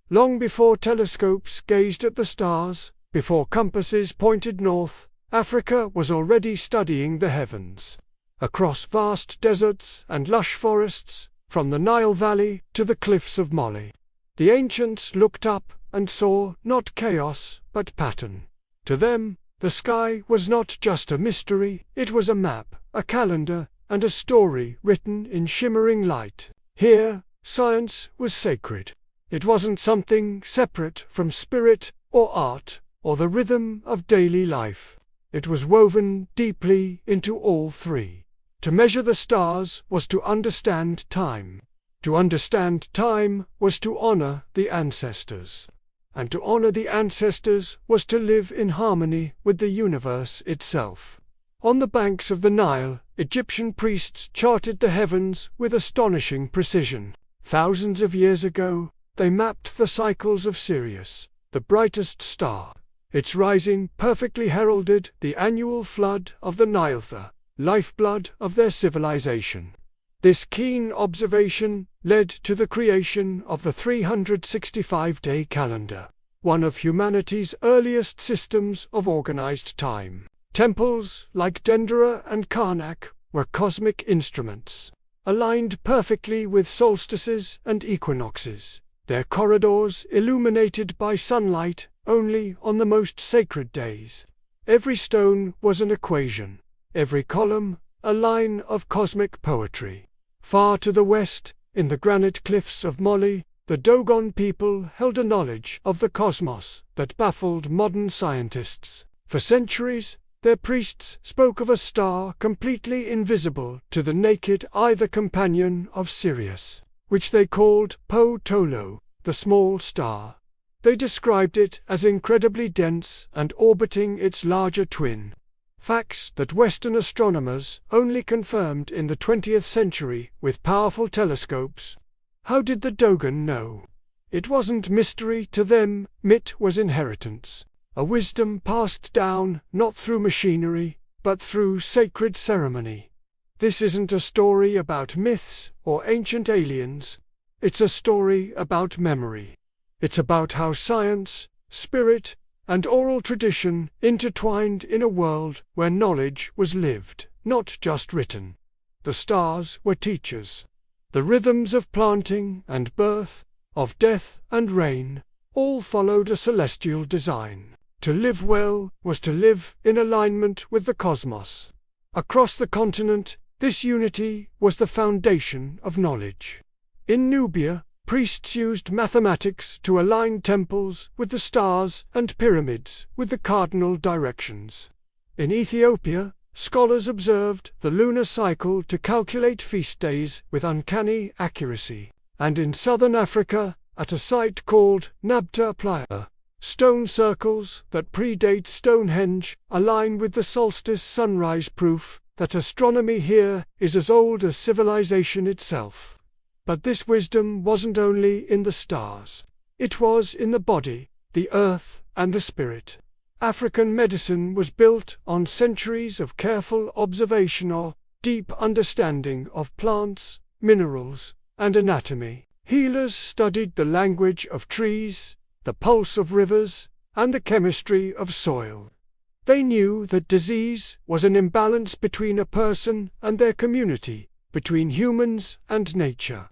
Long before telescopes gazed at the stars, before compasses pointed north, Africa was already studying the heavens. Across vast deserts and lush forests, from the Nile Valley to the cliffs of Mali, the ancients looked up and saw not chaos, but pattern. To them, the sky was not just a mystery, it was a map, a calendar, and a story written in shimmering light. Here, science was sacred. It wasn't something separate from spirit or art or the rhythm of daily life. It was woven deeply into all three. To measure the stars was to understand time. To understand time was to honor the ancestors. And to honor the ancestors was to live in harmony with the universe itself. On the banks of the Nile, Egyptian priests charted the heavens with astonishing precision. Thousands of years ago, they mapped the cycles of Sirius, the brightest star. Its rising perfectly heralded the annual flood of the Nile, the lifeblood of their civilization. This keen observation led to the creation of the 365-day calendar, one of humanity's earliest systems of organized time. Temples like Dendera and Karnak were cosmic instruments, aligned perfectly with solstices and equinoxes, their corridors illuminated by sunlight only on the most sacred days. Every stone was an equation, every column a line of cosmic poetry. Far to the west, in the granite cliffs of Mali, the Dogon people held a knowledge of the cosmos that baffled modern scientists. For centuries, their priests spoke of a star completely invisible to the naked eye, the companion of Sirius, which they called Po Tolo, the small star. They described it as incredibly dense and orbiting its larger twin. Facts that Western astronomers only confirmed in the 20th century with powerful telescopes. How did the Dogon know? It wasn't mystery to them, myth was inheritance, a wisdom passed down not through machinery, but through sacred ceremony. This isn't a story about myths or ancient aliens, it's a story about memory. It's about how science, spirit, and oral tradition intertwined in a world where knowledge was lived, not just written. The stars were teachers. The rhythms of planting and birth, of death and rain, all followed a celestial design. To live well was to live in alignment with the cosmos. Across the continent, this unity was the foundation of knowledge. In Nubia, priests used mathematics to align temples with the stars and pyramids with the cardinal directions. In Ethiopia, scholars observed the lunar cycle to calculate feast days with uncanny accuracy. And in southern Africa, at a site called Nabta Playa, stone circles that predate Stonehenge align with the solstice sunrise, proof that astronomy here is as old as civilization itself. But this wisdom wasn't only in the stars. It was in the body, the earth, and the spirit. African medicine was built on centuries of careful observation or deep understanding of plants, minerals, and anatomy. Healers studied the language of trees, the pulse of rivers, and the chemistry of soil. They knew that disease was an imbalance between a person and their community, between humans and nature.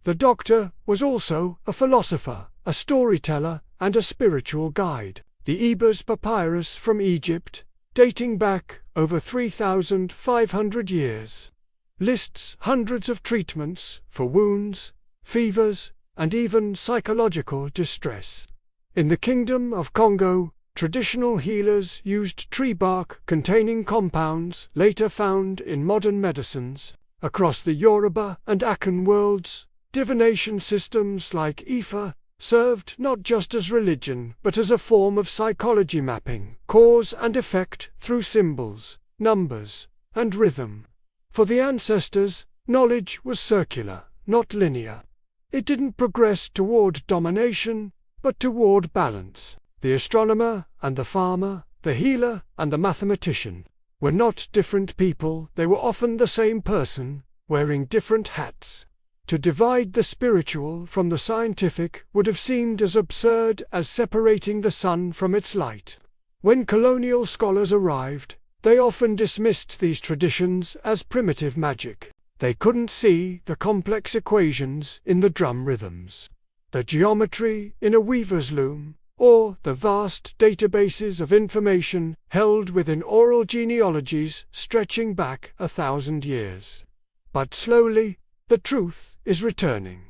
The doctor was also a philosopher, a storyteller, and a spiritual guide. The Ebers Papyrus from Egypt, dating back over 3,500 years, lists hundreds of treatments for wounds, fevers, and even psychological distress. In the Kingdom of Congo, traditional healers used tree bark containing compounds later found in modern medicines. Across the Yoruba and Akan worlds, divination systems like Ifa served not just as religion but as a form of psychology, mapping cause and effect through symbols, numbers, and rhythm. For the ancestors, knowledge was circular, not linear. It didn't progress toward domination, but toward balance. The astronomer and the farmer, the healer and the mathematician, were not different people, they were often the same person, wearing different hats. To divide the spiritual from the scientific would have seemed as absurd as separating the sun from its light. When colonial scholars arrived, they often dismissed these traditions as primitive magic. They couldn't see the complex equations in the drum rhythms, the geometry in a weaver's loom, or the vast databases of information held within oral genealogies stretching back 1,000 years. But slowly, the truth is returning.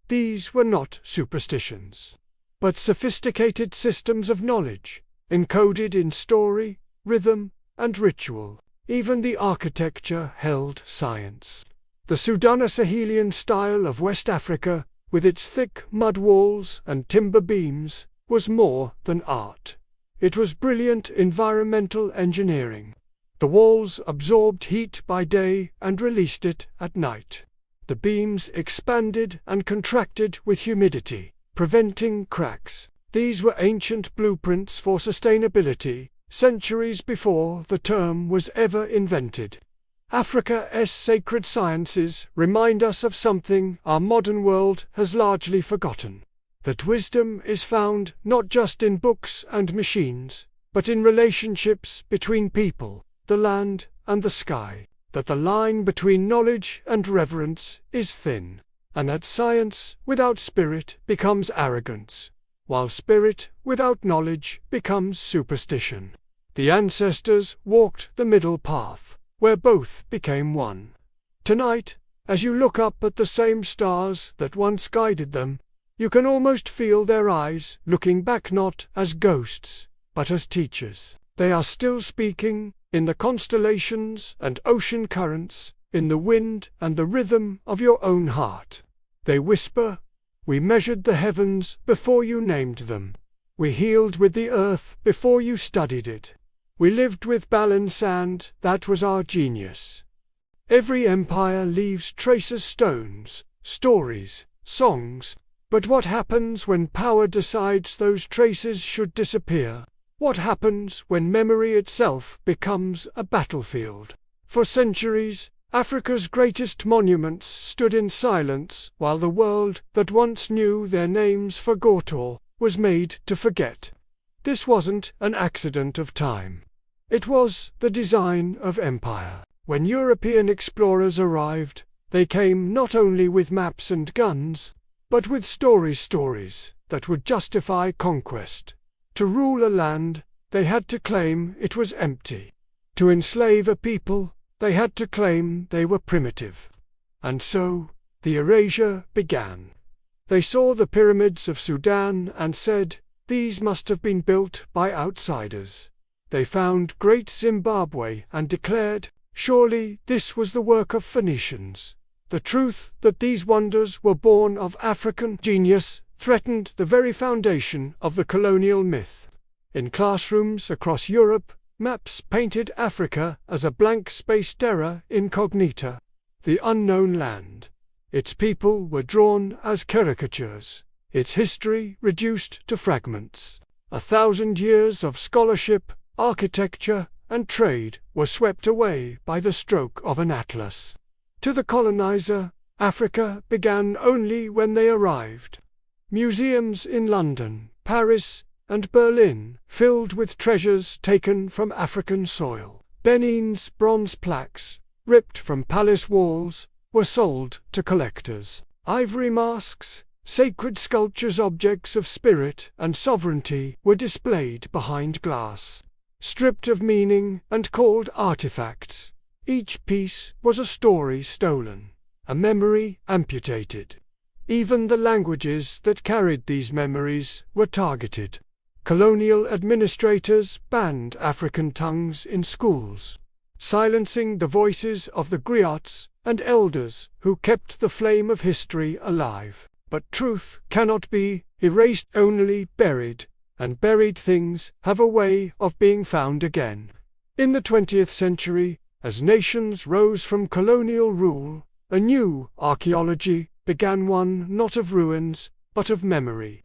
These were not superstitions, but sophisticated systems of knowledge, encoded in story, rhythm, and ritual. Even the architecture held science. The Sudano-Sahelian style of West Africa, with its thick mud walls and timber beams, was more than art. It was brilliant environmental engineering. The walls absorbed heat by day and released it at night. The beams expanded and contracted with humidity, preventing cracks. These were ancient blueprints for sustainability, centuries before the term was ever invented. Africa's sacred sciences remind us of something our modern world has largely forgotten. That wisdom is found not just in books and machines, but in relationships between people, the land, and the sky. That the line between knowledge and reverence is thin, and that science without spirit becomes arrogance, while spirit without knowledge becomes superstition. The ancestors walked the middle path, where both became one. Tonight, as you look up at the same stars that once guided them, you can almost feel their eyes looking back, not as ghosts, but as teachers. They are still speaking, in the constellations and ocean currents, in the wind and the rhythm of your own heart. They whisper, "We measured the heavens before you named them. We healed with the earth before you studied it. We lived with Balan sand, that was our genius." Every empire leaves traces, stones, stories, songs. But what happens when power decides those traces should disappear? What happens when memory itself becomes a battlefield? For centuries, Africa's greatest monuments stood in silence while the world that once knew their names forgot or was made to forget. This wasn't an accident of time. It was the design of empire. When European explorers arrived, they came not only with maps and guns, but with stories that would justify conquest. To rule a land, they had to claim it was empty. To enslave a people, they had to claim they were primitive. And so, the erasure began. They saw the pyramids of Sudan and said, "These must have been built by outsiders." They found Great Zimbabwe and declared, "Surely this was the work of Phoenicians." The truth that these wonders were born of African genius threatened the very foundation of the colonial myth. In classrooms across Europe, maps painted Africa as a blank space terra incognita, the unknown land. Its people were drawn as caricatures, its history reduced to fragments. 1,000 years of scholarship, architecture, and trade were swept away by the stroke of an atlas. To the colonizer, Africa began only when they arrived. Museums in London, Paris, and Berlin filled with treasures taken from African soil. Benin's bronze plaques, ripped from palace walls, were sold to collectors. Ivory masks, sacred sculptures, objects of spirit and sovereignty, were displayed behind glass. Stripped of meaning and called artifacts, each piece was a story stolen, a memory amputated. Even the languages that carried these memories were targeted. Colonial administrators banned African tongues in schools, silencing the voices of the griots and elders who kept the flame of history alive. But truth cannot be erased, only buried, and buried things have a way of being found again. In the 20th century, as nations rose from colonial rule, a new archaeology began, one not of ruins, but of memory.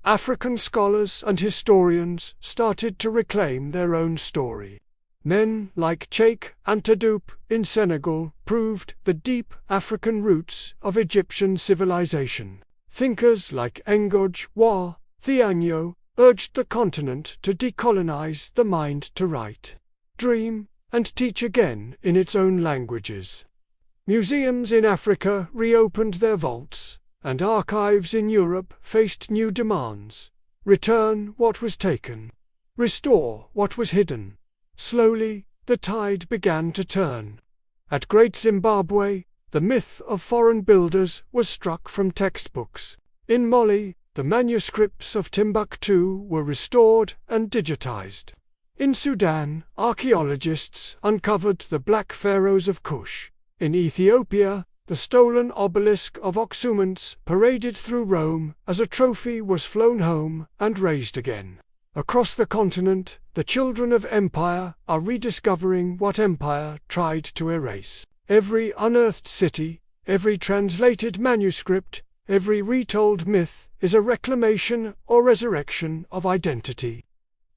African scholars and historians started to reclaim their own story. Men like Cheikh Anta Diop in Senegal proved the deep African roots of Egyptian civilization. Thinkers like Ngoj Wa Thiagno urged the continent to decolonize the mind, to write, dream, and teach again in its own languages. Museums in Africa reopened their vaults, and archives in Europe faced new demands. Return what was taken. Restore what was hidden. Slowly, the tide began to turn. At Great Zimbabwe, the myth of foreign builders was struck from textbooks. In Mali, the manuscripts of Timbuktu were restored and digitized. In Sudan, archaeologists uncovered the black pharaohs of Kush. In Ethiopia, the stolen obelisk of Axum paraded through Rome as a trophy was flown home and raised again. Across the continent, the children of empire are rediscovering what empire tried to erase. Every unearthed city, every translated manuscript, every retold myth is a reclamation or resurrection of identity.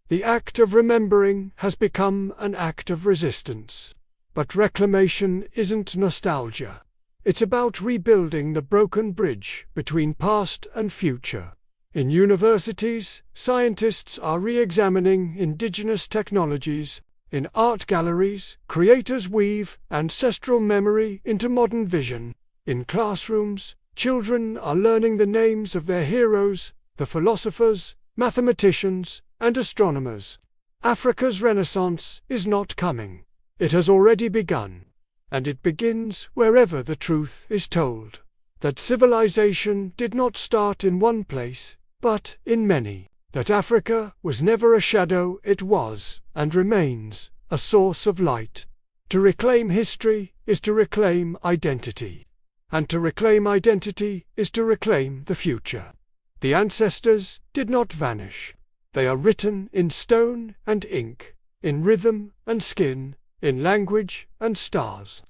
The act of remembering has become an act of resistance. But reclamation isn't nostalgia. It's about rebuilding the broken bridge between past and future. In universities, scientists are re-examining indigenous technologies. In art galleries, creators weave ancestral memory into modern vision. In classrooms, children are learning the names of their heroes, the philosophers, mathematicians, and astronomers. Africa's Renaissance is not coming. It has already begun. And it begins wherever the truth is told. That civilization did not start in one place, but in many. That Africa was never a shadow, it was, and remains, a source of light. To reclaim history is to reclaim identity. And to reclaim identity is to reclaim the future. The ancestors did not vanish. They are written in stone and ink, in rhythm and skin, in language and stars.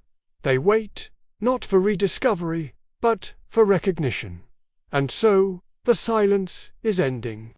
They wait, not for rediscovery, but for recognition. And so, the silence is ending.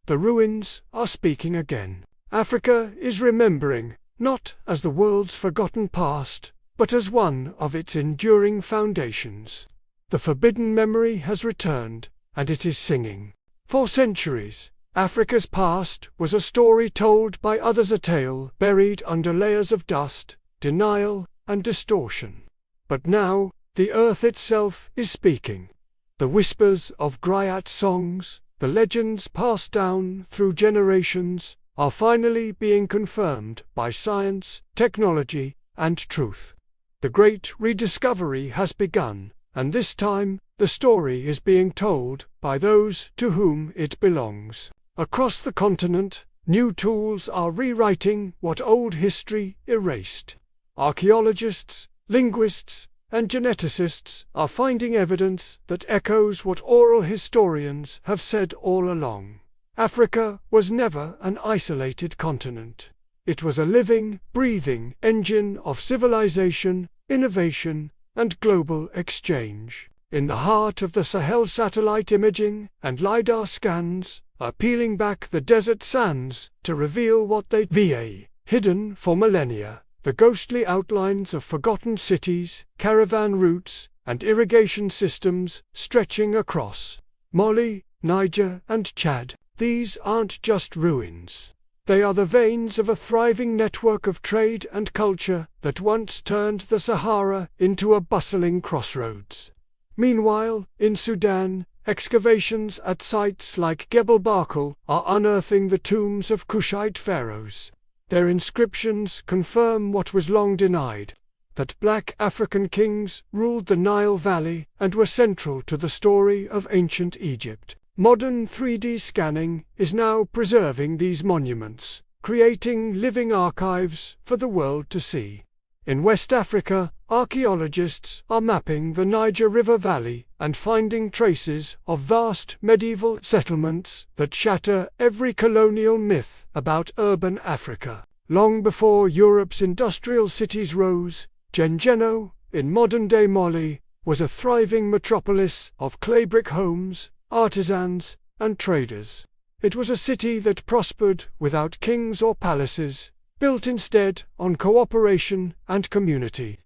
The ruins are speaking again. Africa is remembering, not as the world's forgotten past, but as one of its enduring foundations. The forbidden memory has returned, and it is singing. For centuries, Africa's past was a story told by others, a tale buried under layers of dust, denial, and distortion. But now, the earth itself is speaking. The whispers of griot songs, the legends passed down through generations, are finally being confirmed by science, technology, and truth. The great rediscovery has begun, and this time, the story is being told by those to whom it belongs. Across the continent, new tools are rewriting what old history erased. Archaeologists, linguists, and geneticists are finding evidence that echoes what oral historians have said all along. Africa was never an isolated continent. It was a living, breathing engine of civilization, innovation, and global exchange. In the heart of the Sahel, satellite imaging and LiDAR scans are peeling back the desert sands to reveal what they've hidden for millennia. The ghostly outlines of forgotten cities, caravan routes, and irrigation systems stretching across Mali, Niger, and Chad. These aren't just ruins. They are the veins of a thriving network of trade and culture that once turned the Sahara into a bustling crossroads. Meanwhile, in Sudan, excavations at sites like Gebel Barkal are unearthing the tombs of Kushite pharaohs. Their inscriptions confirm what was long denied, that black African kings ruled the Nile Valley and were central to the story of ancient Egypt. Modern 3D scanning is now preserving these monuments, creating living archives for the world to see. In West Africa, archaeologists are mapping the Niger River Valley and finding traces of vast medieval settlements that shatter every colonial myth about urban Africa. Long before Europe's industrial cities rose, Gengeno, in modern-day Mali, was a thriving metropolis of clay brick homes, artisans, and traders. It was a city that prospered without kings or palaces, built instead on cooperation and community.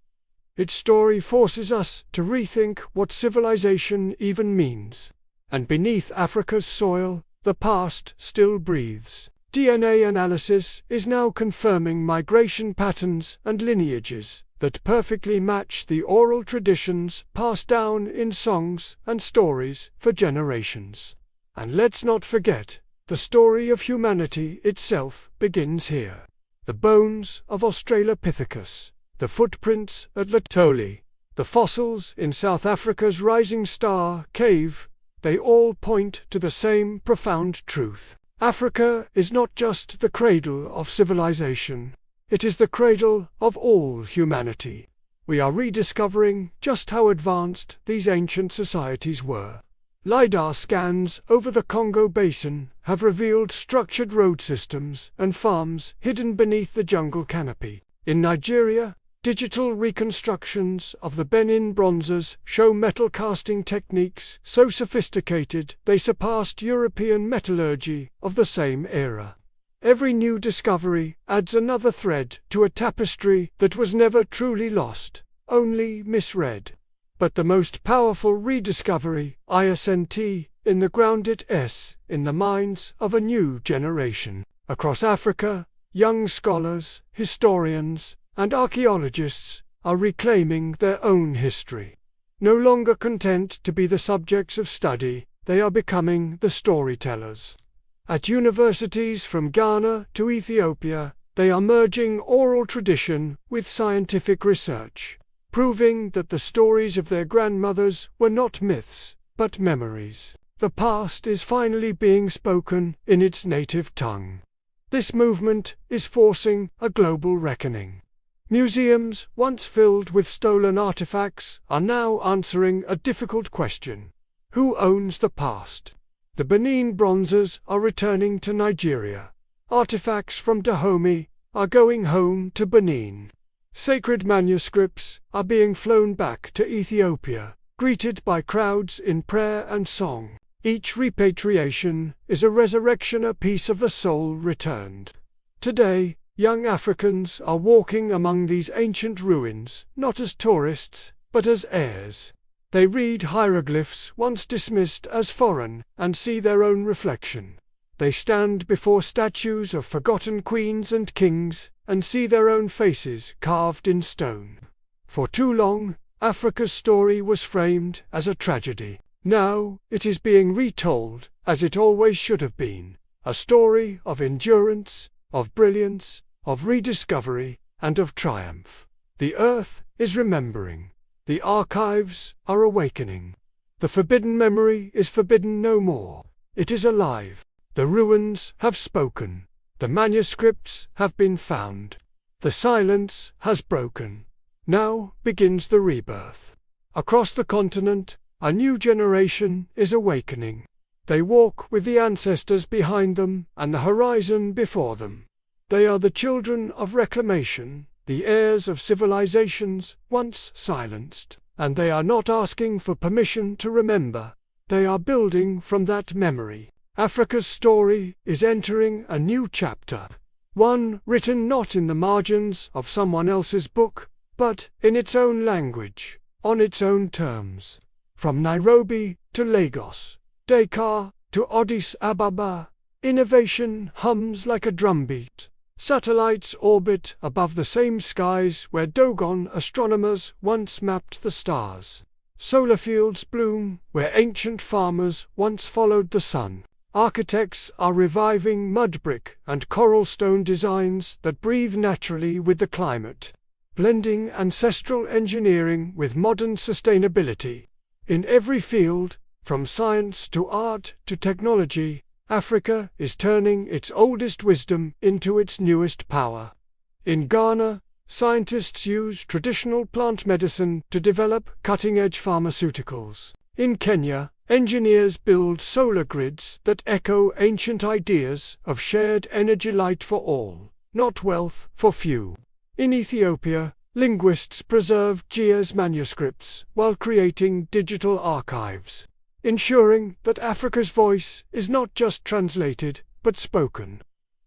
Its story forces us to rethink what civilization even means. And beneath Africa's soil, the past still breathes. DNA analysis is now confirming migration patterns and lineages that perfectly match the oral traditions passed down in songs and stories for generations. And let's not forget, the story of humanity itself begins here. The bones of Australopithecus, the footprints at Latoli, the fossils in South Africa's Rising Star Cave, they all point to the same profound truth. Africa is not just the cradle of civilization, it is the cradle of all humanity. We are rediscovering just how advanced these ancient societies were. LiDAR scans over the Congo Basin have revealed structured road systems and farms hidden beneath the jungle canopy. In Nigeria, digital reconstructions of the Benin bronzes show metal casting techniques so sophisticated they surpassed European metallurgy of the same era. Every new discovery adds another thread to a tapestry that was never truly lost, only misread. But the most powerful rediscovery, isn't in the ground, it's in the minds of a new generation. Across Africa, young scholars, historians, and archaeologists are reclaiming their own history. No longer content to be the subjects of study, they are becoming the storytellers. At universities from Ghana to Ethiopia, they are merging oral tradition with scientific research, proving that the stories of their grandmothers were not myths, but memories. The past is finally being spoken in its native tongue. This movement is forcing a global reckoning. Museums, once filled with stolen artifacts, are now answering a difficult question. Who owns the past? The Benin bronzes are returning to Nigeria. Artifacts from Dahomey are going home to Benin. Sacred manuscripts are being flown back to Ethiopia, greeted by crowds in prayer and song. Each repatriation is a resurrection, a piece of the soul returned. Today, young Africans are walking among these ancient ruins, not as tourists, but as heirs. They read hieroglyphs once dismissed as foreign, and see their own reflection. They stand before statues of forgotten queens and kings, and see their own faces carved in stone. For too long, Africa's story was framed as a tragedy. Now it is being retold as it always should have been, a story of endurance, of brilliance, of rediscovery, and of triumph. The earth is remembering. The archives are awakening. The forbidden memory is forbidden no more. It is alive. The ruins have spoken. The manuscripts have been found. The silence has broken. Now begins the rebirth. Across the continent, a new generation is awakening. They walk with the ancestors behind them and the horizon before them. They are the children of reclamation, the heirs of civilizations once silenced, and they are not asking for permission to remember. They are building from that memory. Africa's story is entering a new chapter, one written not in the margins of someone else's book, but in its own language, on its own terms. From Nairobi to Lagos, Dakar to Addis Ababa, innovation hums like a drumbeat. Satellites orbit above the same skies where Dogon astronomers once mapped the stars. Solar fields bloom where ancient farmers once followed the sun. Architects are reviving mud brick and coral stone designs that breathe naturally with the climate, blending ancestral engineering with modern sustainability. In every field, from science to art to technology, Africa is turning its oldest wisdom into its newest power. In Ghana, scientists use traditional plant medicine to develop cutting-edge pharmaceuticals. In Kenya, engineers build solar grids that echo ancient ideas of shared energy, light for all, not wealth for few. In Ethiopia, linguists preserve Gia's manuscripts while creating digital archives, ensuring that Africa's voice is not just translated, but spoken.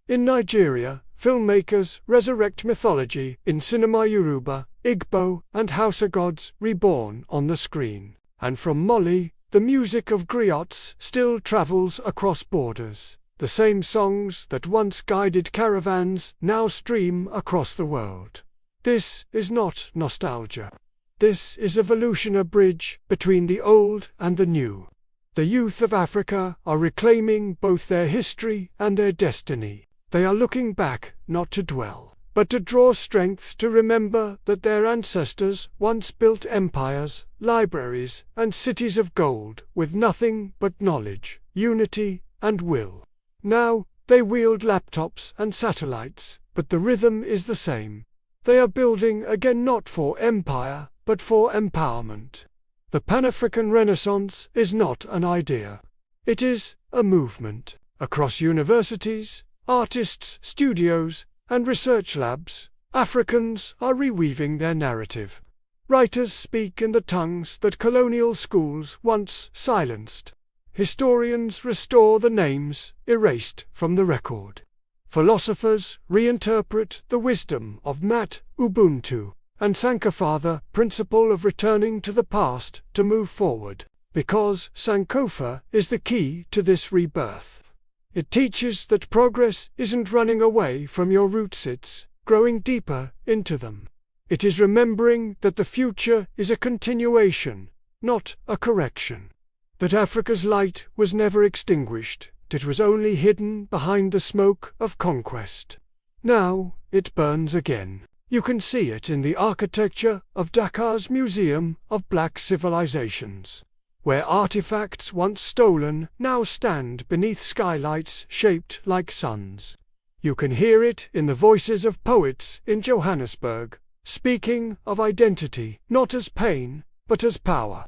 In Nigeria, filmmakers resurrect mythology in cinema. Yoruba, Igbo, and Hausa gods reborn on the screen. And from Mali, the music of griots still travels across borders. The same songs that once guided caravans now stream across the world. This is not nostalgia. This is evolution, a bridge between the old and the new. The youth of Africa are reclaiming both their history and their destiny. They are looking back, not to dwell, but to draw strength to remember that their ancestors once built empires, libraries, and cities of gold with nothing but knowledge, unity, and will. Now, they wield laptops and satellites, but the rhythm is the same. They are building again, not for empire, but for empowerment. The Pan-African Renaissance is not an idea. It is a movement. Across universities, artists, studios, and research labs, Africans are reweaving their narrative. Writers speak in the tongues that colonial schools once silenced. Historians restore the names erased from the record. Philosophers reinterpret the wisdom of Mat, Ubuntu, and Sankofa, the principle of returning to the past to move forward, because Sankofa is the key to this rebirth. It teaches that progress isn't running away from your roots, it's growing deeper into them. It is remembering that the future is a continuation, not a correction. That Africa's light was never extinguished, it was only hidden behind the smoke of conquest. Now it burns again. You can see it in the architecture of Dakar's Museum of Black Civilizations, where artifacts once stolen now stand beneath skylights shaped like suns. You can hear it in the voices of poets in Johannesburg, speaking of identity not as pain, but as power.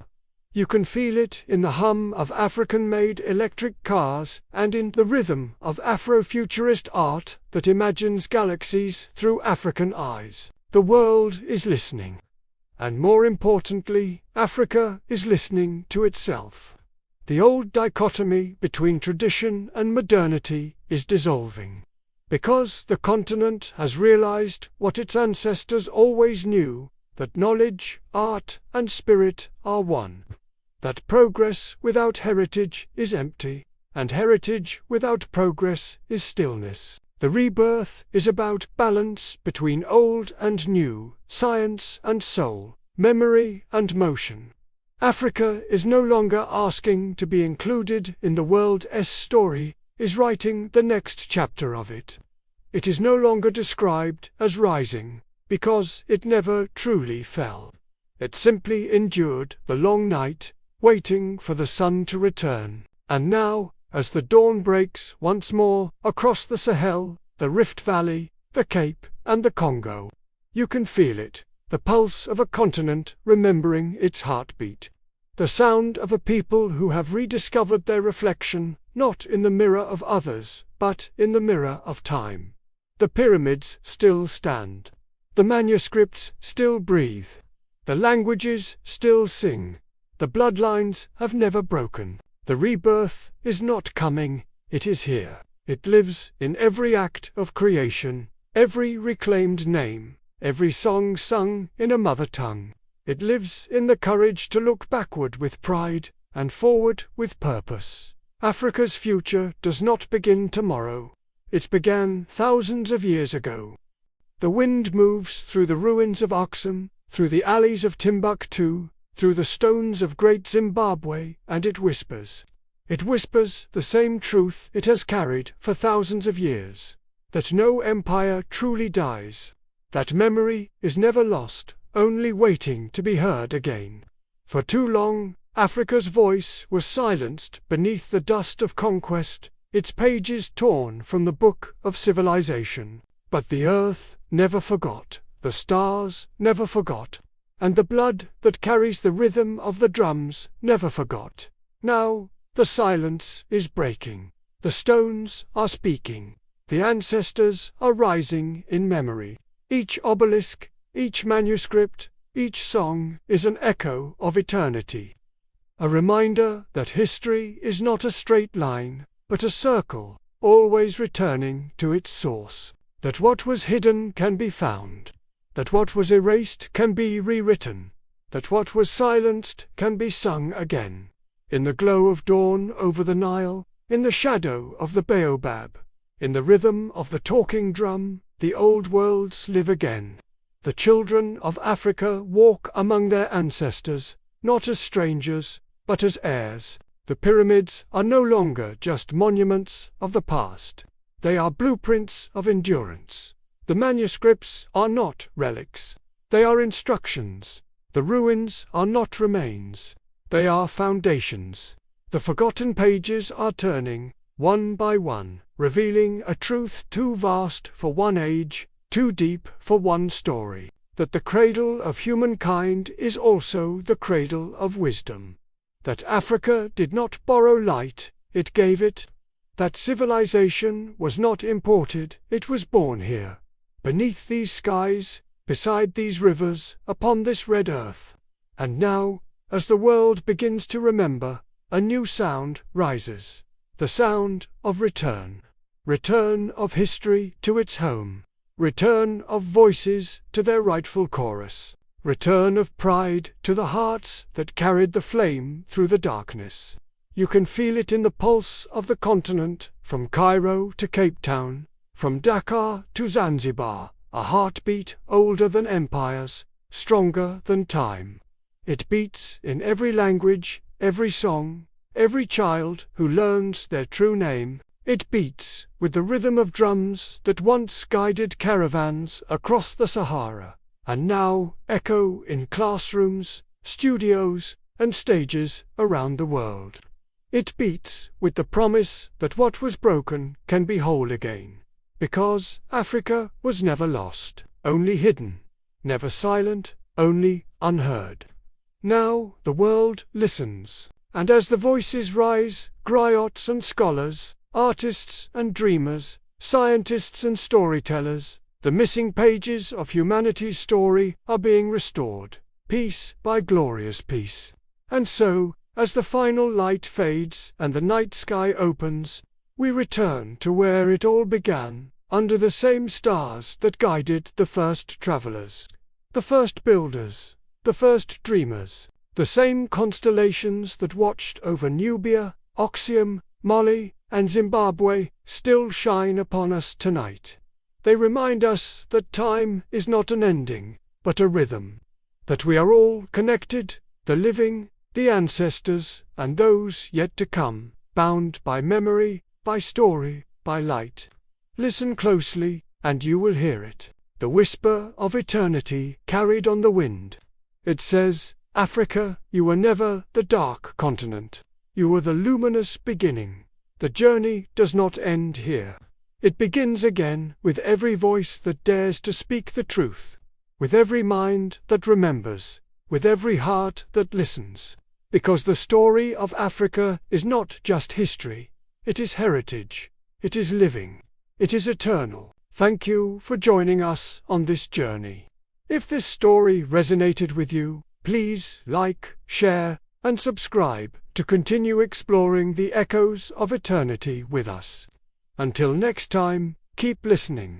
You can feel it in the hum of African-made electric cars and in the rhythm of Afrofuturist art that imagines galaxies through African eyes. The world is listening. And more importantly, Africa is listening to itself. The old dichotomy between tradition and modernity is dissolving. Because the continent has realized what its ancestors always knew, that knowledge, art, and spirit are one. That progress without heritage is empty, and heritage without progress is stillness. The rebirth is about balance between old and new, science and soul, memory and motion. Africa is no longer asking to be included in the world's story, is writing the next chapter of it. It is no longer described as rising, because it never truly fell. It simply endured the long night, waiting for the sun to return. And now, as the dawn breaks once more across the Sahel, the Rift Valley, the Cape, and the Congo, you can feel it, the pulse of a continent remembering its heartbeat. The sound of a people who have rediscovered their reflection, not in the mirror of others, but in the mirror of time. The pyramids still stand. The manuscripts still breathe. The languages still sing. The bloodlines have never broken. The rebirth is not coming, it is here. It lives in every act of creation, every reclaimed name, every song sung in a mother tongue. It lives in the courage to look backward with pride, and forward with purpose. Africa's future does not begin tomorrow. It began thousands of years ago. The wind moves through the ruins of Axum, through the alleys of Timbuktu, through the stones of Great Zimbabwe, and it whispers. It whispers the same truth it has carried for thousands of years, that no empire truly dies, that memory is never lost, only waiting to be heard again. For too long, Africa's voice was silenced beneath the dust of conquest, its pages torn from the book of civilization. But the earth never forgot, the stars never forgot, and the blood that carries the rhythm of the drums never forgot. Now, the silence is breaking. The stones are speaking. The ancestors are rising in memory. Each obelisk, each manuscript, each song is an echo of eternity. A reminder that history is not a straight line, but a circle, always returning to its source. That what was hidden can be found. That what was erased can be rewritten. That what was silenced can be sung again. In the glow of dawn over the Nile, in the shadow of the baobab, in the rhythm of the talking drum, the old worlds live again. The children of Africa walk among their ancestors, not as strangers, but as heirs. The pyramids are no longer just monuments of the past. They are blueprints of endurance. The manuscripts are not relics. They are instructions. The ruins are not remains. They are foundations. The forgotten pages are turning, one by one, revealing a truth too vast for one age, too deep for one story. That the cradle of humankind is also the cradle of wisdom. That Africa did not borrow light, it gave it. That civilization was not imported, it was born here. Beneath these skies, beside these rivers, upon this red earth. And now, as the world begins to remember, a new sound rises. The sound of return. Return of history to its home. Return of voices to their rightful chorus. Return of pride to the hearts that carried the flame through the darkness. You can feel it in the pulse of the continent, from Cairo to Cape Town, from Dakar to Zanzibar, a heartbeat older than empires, stronger than time. It beats in every language, every song, every child who learns their true name. It beats with the rhythm of drums that once guided caravans across the Sahara, and now echo in classrooms, studios, and stages around the world. It beats with the promise that what was broken can be whole again. Because Africa was never lost, only hidden, never silent, only unheard. Now the world listens, and as the voices rise, griots and scholars, artists and dreamers, scientists and storytellers, the missing pages of humanity's story are being restored. piece by glorious piece. And so, as the final light fades and the night sky opens, we return to where it all began, under the same stars that guided the first travelers, the first builders, the first dreamers, the same constellations that watched over Nubia, Axum, Mali, and Zimbabwe still shine upon us tonight. They remind us that time is not an ending, but a rhythm, that we are all connected, the living, the ancestors, and those yet to come, bound by memory, by story, by light. Listen closely, and you will hear it, the whisper of eternity carried on the wind. It says, Africa, you were never the dark continent. You were the luminous beginning. The journey does not end here. It begins again with every voice that dares to speak the truth, with every mind that remembers, with every heart that listens. Because the story of Africa is not just history, it is heritage, it is living, it is eternal. Thank you for joining us on this journey. If this story resonated with you, please like, share, and subscribe to continue exploring the echoes of eternity with us. Until next time, keep listening.